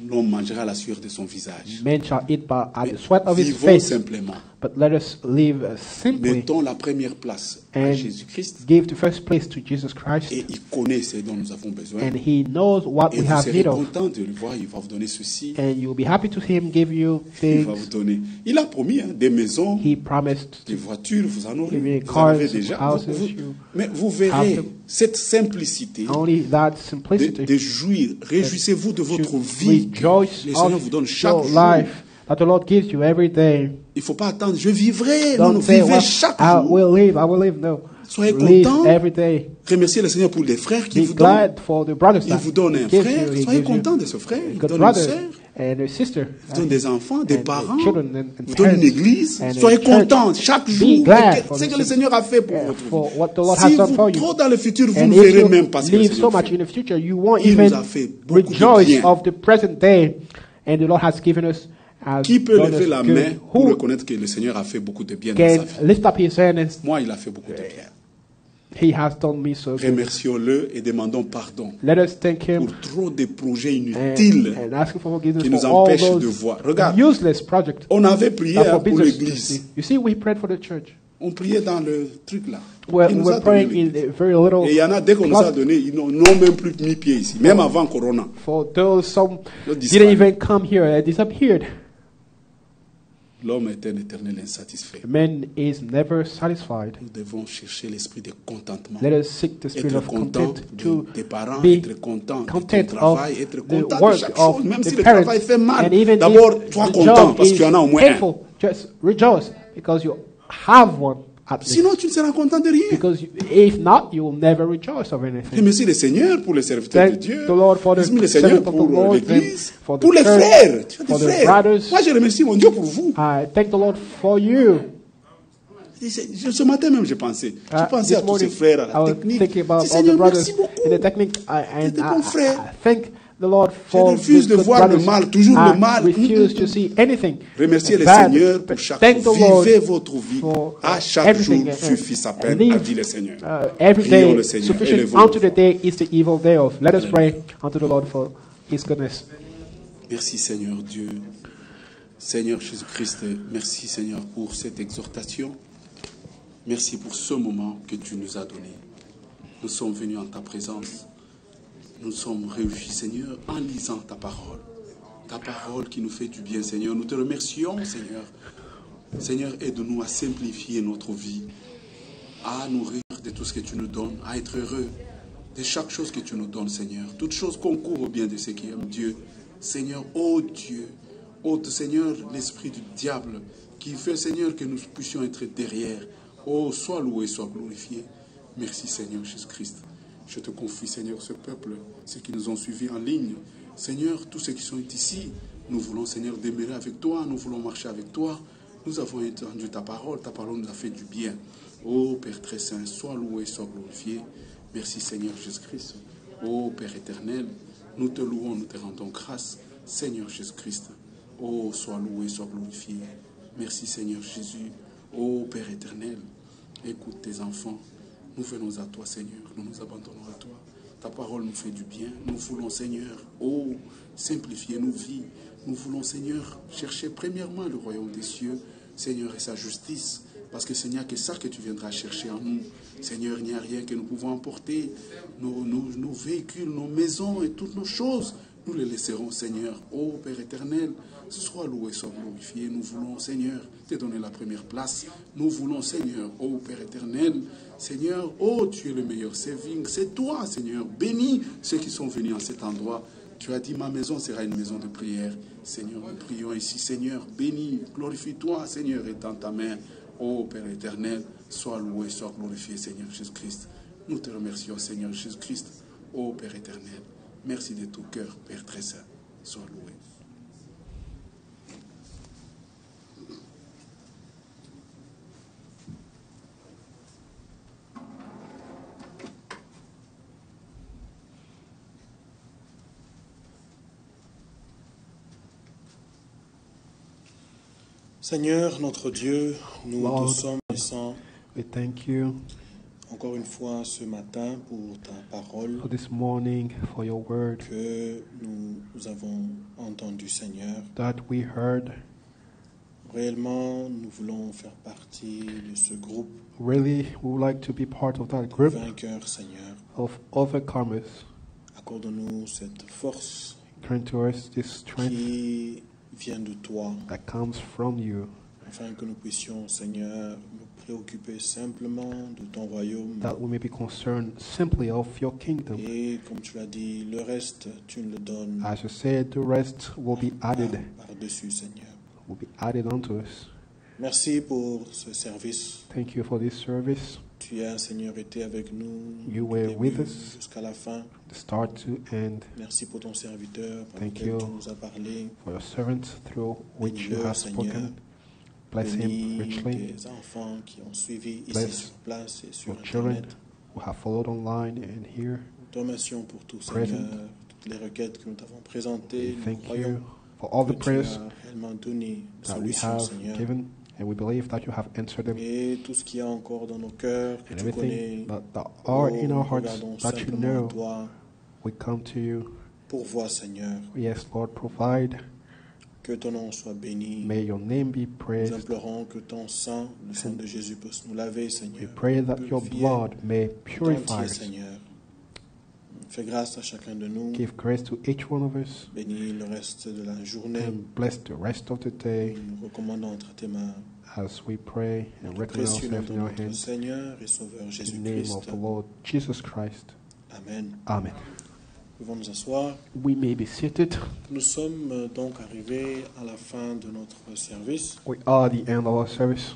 S2: L'homme mangera la sueur de son visage.
S1: Man shall eat by
S2: Mais
S1: the sweat of his
S2: vivons
S1: face.
S2: simplement.
S1: But let us live simply
S2: Mettons la première place à
S1: and
S2: Jésus-Christ.
S1: give the first place to Jesus Christ.
S2: Et il connaît ce dont nous avons besoin.
S1: And He knows what
S2: Et
S1: we
S2: vous
S1: have
S2: serez
S1: need of.
S2: content de le voir. Il va vous donner ceci.
S1: And you'll be happy to see Him give you
S2: Il va vous
S1: things
S2: donner. Il a promis des maisons,
S1: He promised
S2: des
S1: to.
S2: voitures. Vous en aurez.
S1: Give me
S2: Vous en
S1: cars,
S2: avez déjà.
S1: houses, you
S2: Mais vous
S1: have
S2: verrez
S1: them.
S2: cette simplicité
S1: Only that
S2: de
S1: simplicity.
S2: jouir. Réjouissez-vous de votre
S1: To
S2: vie.
S1: rejoice
S2: Le Seigneur vous
S1: of
S2: donne chaque
S1: your
S2: jour.
S1: life that the Lord gives you every day.
S2: Il ne faut pas attendre. Je vivrai. Non,
S1: Don't
S2: non,
S1: say,
S2: vivez
S1: well,
S2: chaque
S1: I
S2: jour.
S1: will live, I will live. No.
S2: Soyez
S1: Live
S2: content.
S1: every day.
S2: Remerciez le Seigneur pour les frères qui
S1: Be
S2: vous donnent.
S1: glad for the brothers
S2: Il
S1: that
S2: vous donne
S1: He
S2: un
S1: gives
S2: frère.
S1: you. He
S2: Soyez
S1: gives you
S2: content de ce frère.
S1: a
S2: Il
S1: good
S2: donne une
S1: brother
S2: sœur.
S1: and a sister.
S2: Il vous donne des enfants, des
S1: and
S2: parents.
S1: children and
S2: Il vous donne une
S1: parents
S2: église.
S1: and a
S2: Soyez
S1: church.
S2: content chaque
S1: Be
S2: jour.
S1: glad
S2: de
S1: for
S2: ce
S1: the
S2: que le Seigneur a fait pour
S1: for
S2: votre
S1: what the Lord
S2: vie.
S1: has
S2: Si
S1: done for
S2: vous
S1: you.
S2: trop dans le futur, vous
S1: And
S2: ne
S1: if
S2: verrez
S1: you
S2: même pas ce que le
S1: live so
S2: Seigneur
S1: much
S2: fait.
S1: in the future, you won't
S2: Il
S1: even
S2: nous a fait beaucoup de
S1: rejoice
S2: bien.
S1: of the present day. And the Lord has given us as
S2: Qui peut
S1: done
S2: lever
S1: us
S2: la
S1: good.
S2: main pour
S1: Who
S2: reconnaître que le Seigneur a fait beaucoup de bien dans sa
S1: can
S2: vie?
S1: lift up his hand and
S2: Moi, il a fait beaucoup de bien.
S1: He has done me so good.
S2: Remercions-le et demandons pardon
S1: Let us thank Him
S2: pour trop de projets inutiles
S1: and ask Him for forgiveness
S2: qui nous
S1: for all
S2: empêchent de
S1: those
S2: voir. Regarde,
S1: useless projects
S2: on avait prié
S1: that
S2: pour
S1: forbids us to
S2: l'église.
S1: see. You see, we prayed for the church.
S2: On priait dans le truc là.
S1: We're,
S2: Il nous a
S1: we're
S2: donné
S1: praying
S2: l'église.
S1: in a very little
S2: Et il y en a, dès qu'on nous a
S1: closet.
S2: donné, ils n'ont même plus mis pied ici, même avant Corona.
S1: For those some
S2: L'autre
S1: didn't
S2: disparu.
S1: even come here, they disappeared.
S2: L'homme est un éternel insatisfait.
S1: Man is never satisfied.
S2: Nous devons chercher l'esprit de contentement.
S1: Let us seek the spirit
S2: Être
S1: of
S2: content
S1: content to
S2: des parents,
S1: be
S2: être content de ton
S1: content
S2: travail,
S1: of
S2: être
S1: the
S2: content de
S1: work
S2: chaque
S1: of
S2: chose, même si
S1: the
S2: le
S1: parents.
S2: travail fait mal.
S1: And even
S2: D'abord,
S1: if
S2: sois
S1: the
S2: content
S1: job
S2: parce
S1: is
S2: qu'il y en a au moins un.
S1: painful, just rejoice because you have one at least.
S2: Sinon, tu ne seras content de rien.
S1: Because if not, you will never rejoice of anything.
S2: Remercie le Seigneur pour les serviteurs de
S1: Thank
S2: Dieu.
S1: the Lord for the
S2: Remercie le Seigneur
S1: servants of
S2: pour
S1: the Lord,
S2: l'église.
S1: for the
S2: Pour les
S1: church,
S2: frères. Tu as des
S1: for the
S2: frères.
S1: brothers.
S2: Moi, je remercie mon Dieu pour vous.
S1: I thank the Lord for you.
S2: Ce matin même, j'ai pensé. Je pensais
S1: This
S2: à tous ces
S1: morning,
S2: frères, à
S1: I
S2: la
S1: was
S2: technique.
S1: thinking about
S2: Je dis,
S1: all the
S2: Seigneur,
S1: brothers
S2: merci beaucoup.
S1: in the technique, and
S2: des bons frères.
S1: I thank the Lord
S2: Je
S1: for
S2: refuse
S1: the
S2: de
S1: good
S2: voir le
S1: brothers.
S2: mal, toujours
S1: I
S2: le mal.
S1: refuse to see anything
S2: Remerciez le
S1: bad,
S2: Seigneur
S1: but
S2: pour chaque
S1: thank the
S2: jour.
S1: Lord
S2: Vivez votre vie.
S1: for
S2: À chaque jour
S1: everything.
S2: suffit sa peine,
S1: Live,
S2: a dit le Seigneur.
S1: Every
S2: Prions
S1: day
S2: le Seigneur.
S1: sufficient
S2: Élevons
S1: unto
S2: nos
S1: the day is the evil day of. Let us pray unto the Lord for His goodness.
S2: Merci Seigneur Dieu. Seigneur Jésus-Christ, merci Seigneur pour cette exhortation. Merci pour ce moment que tu nous as donné. Nous sommes venus en ta présence. nous sommes réunis, Seigneur, en lisant ta parole. Ta parole qui nous fait du bien, Seigneur. Nous te remercions, Seigneur. Seigneur, aide-nous à simplifier notre vie, à nourrir de tout ce que tu nous donnes, à être heureux de chaque chose que tu nous donnes, Seigneur. Toute chose concourt au bien de ceux qui aiment Dieu. Seigneur, ô Dieu, ôte, Seigneur, l'esprit du diable qui fait, Seigneur, que nous puissions être derrière. Oh, sois loué, sois glorifié. Merci, Seigneur Jésus-Christ. Je te confie, Seigneur, ce peuple, ceux qui nous ont suivis en ligne. Seigneur, tous ceux qui sont ici, nous voulons, Seigneur, demeurer avec toi, nous voulons marcher avec toi. Nous avons entendu ta parole nous a fait du bien. Oh, Père très saint, sois loué, sois glorifié. Merci, Seigneur Jésus-Christ. Oh, Père éternel, nous te louons, nous te rendons grâce, Seigneur Jésus-Christ. Oh, sois loué, sois glorifié. Merci, Seigneur Jésus. Oh, Père éternel, écoute tes enfants. Nous venons à toi, Seigneur. Nous nous abandonnons à toi. Ta parole nous fait du bien. Nous voulons, Seigneur, oh, simplifier nos vies. Nous voulons, Seigneur, chercher premièrement le royaume des cieux, Seigneur, et sa justice. Parce que, Seigneur, que ça que tu viendras chercher en nous. Seigneur, il n'y a rien que nous pouvons emporter. Nos véhicules, nos maisons et toutes nos choses, nous les laisserons, Seigneur. Oh, Père éternel, sois loué, sois glorifié. Nous voulons, Seigneur, te donner la première place. Nous voulons, Seigneur, oh, Père éternel, Seigneur, oh, tu es le meilleur serving. C'est toi, Seigneur. Bénis ceux qui sont venus en cet endroit. Tu as dit, ma maison sera une maison de prière. Seigneur, nous prions ici, Seigneur. Bénis, glorifie-toi, Seigneur, étends ta main. Oh, Père éternel, sois loué, sois glorifié, Seigneur Jésus-Christ. Nous te remercions, Seigneur Jésus-Christ. Oh, Père éternel, merci de tout cœur, Père très saint. Sois loué.
S3: Seigneur, notre Dieu, nous
S1: Lord,
S3: te sommes reconnaissants
S1: we thank you
S3: encore une fois ce matin pour ta parole
S1: for this morning, for your word
S3: que nous avons entendu, Seigneur.
S1: that we heard.
S3: Réellement, nous voulons faire partie de ce groupe
S1: Really, we would like to be part of that group
S3: vainqueur, Seigneur.
S1: of overcomers.
S3: Accorde-nous cette force
S1: Grant to us this strength
S3: qui vient de toi,
S1: that comes from you,
S3: afin que nous puissions, Seigneur, nous préoccuper simplement de ton royaume.
S1: that we may be concerned simply of your kingdom.
S3: Et comme tu l'as dit, le reste, tu nous le donnes
S1: As you said, the rest will be added,
S3: par-dessus, Seigneur.
S1: will be added unto us.
S3: Merci pour ce service.
S1: Thank you for this service,
S3: Tu as, Seigneur, été avec nous
S1: You
S3: du
S1: were
S3: début
S1: with us.
S3: jusqu'à la fin.
S1: the start to end,
S3: Merci pour ton serviteur par
S1: Thank
S3: lequel
S1: you
S3: tu nous as parlé.
S1: for your servant through which you
S3: Bénis-le,
S1: have
S3: Seigneur.
S1: spoken. Bless him
S3: Bénis
S1: richly.
S3: tes enfants qui ont suivi ici
S1: Bless
S3: sur place et sur
S1: Your children
S3: Internet.
S1: who have followed online and here.
S3: Nous te remercions pour tout,
S1: Present.
S3: Seigneur, toutes les requêtes que nous t'avons présentées. Nous
S1: Thank
S3: croyons
S1: you for all the
S3: que tu
S1: prayers
S3: as réellement donné une
S1: that we
S3: solution,
S1: have
S3: Seigneur.
S1: given, and we believe that you have answered them.
S3: Et tout ce qu'il y a encore dans nos cœurs, que
S1: And
S3: tu connais,
S1: everything that are in
S3: nous
S1: our hearts
S3: regardons
S1: that you
S3: simplement
S1: know,
S3: à toi.
S1: we come to you.
S3: Pourvois, Seigneur,
S1: Yes, Lord, provide.
S3: que ton nom soit béni.
S1: May your name be
S3: Nous
S1: praised.
S3: implorons que ton sang, le sang de Jésus, puisse nous laver,
S1: We
S3: Seigneur.
S1: pray that your
S3: Purifier
S1: blood may
S3: tout
S1: purify
S3: entier,
S1: us.
S3: Seigneur. Fais grâce à chacun de nous.
S1: Give grace to each one of us
S3: Bénis le reste de la journée.
S1: and bless the rest of the day
S3: Nous recommandons entre tes mains.
S1: as we pray and
S3: Le
S1: recognize
S3: précieux nom
S1: ourselves
S3: de
S1: in your
S3: notre
S1: hands.
S3: Seigneur et Sauveur
S1: In the name
S3: Jésus-Christ.
S1: of the Lord Jesus Christ.
S3: Amen.
S1: Amen.
S3: Nous pouvons nous asseoir.
S1: We may be seated.
S3: Nous sommes donc arrivés à la fin de notre service.
S1: We are at the end of our service.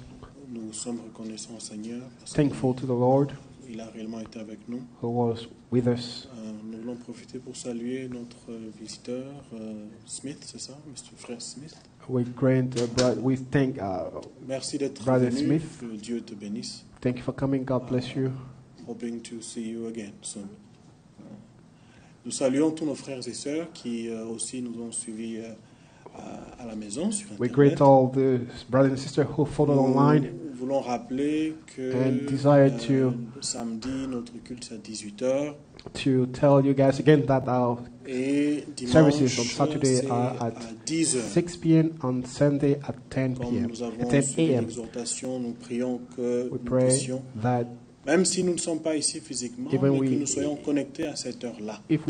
S3: Nous sommes reconnaissants au Seigneur parce
S1: Thankful to the Lord
S3: qu'il a réellement été avec nous.
S1: who was with us.
S3: Nous voulons profiter pour saluer notre visiteur Smith, c'est ça, Mr. Frère Smith.
S1: We thank
S3: Merci d'être
S1: Brother
S3: venu.
S1: Smith.
S3: Que Dieu te bénisse.
S1: thank you for coming. God bless you.
S3: Hoping to see you again soon. Nous saluons tous nos frères et sœurs qui aussi nous ont suivis à la maison sur
S1: We
S3: Internet.
S1: greet all the brothers and sisters who followed online.
S3: Nous voulons rappeler que
S1: And desire to-
S3: samedi, notre culte c'est à 18h
S1: To tell you guys again that our
S3: et
S1: services
S3: dimanche
S1: on Saturday
S3: c'est
S1: are
S3: à
S1: at
S3: 10h.
S1: 6 p.m. on Sunday at 10
S3: Comme
S1: p.m.
S3: nous
S1: At
S3: avons
S1: 10
S3: suivi
S1: a.m.
S3: l'exhortation, nous prions que
S1: We
S3: nous
S1: pray
S3: puissions,
S1: that
S3: même si nous ne sommes pas ici physiquement,
S1: Even
S3: mais
S1: we-
S3: que nous soyons connectés à cette heure-là.
S1: if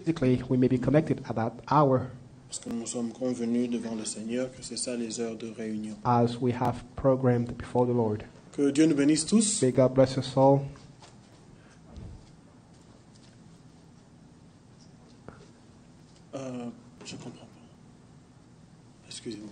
S1: physically we may be connected at that hour,
S3: parce que nous sommes convenus devant le Seigneur que c'est ça les heures de réunion.
S1: as we have programmed before the Lord.
S3: Que Dieu nous bénisse tous.
S1: May God bless us all.
S3: Je comprends pas. Excusez-moi.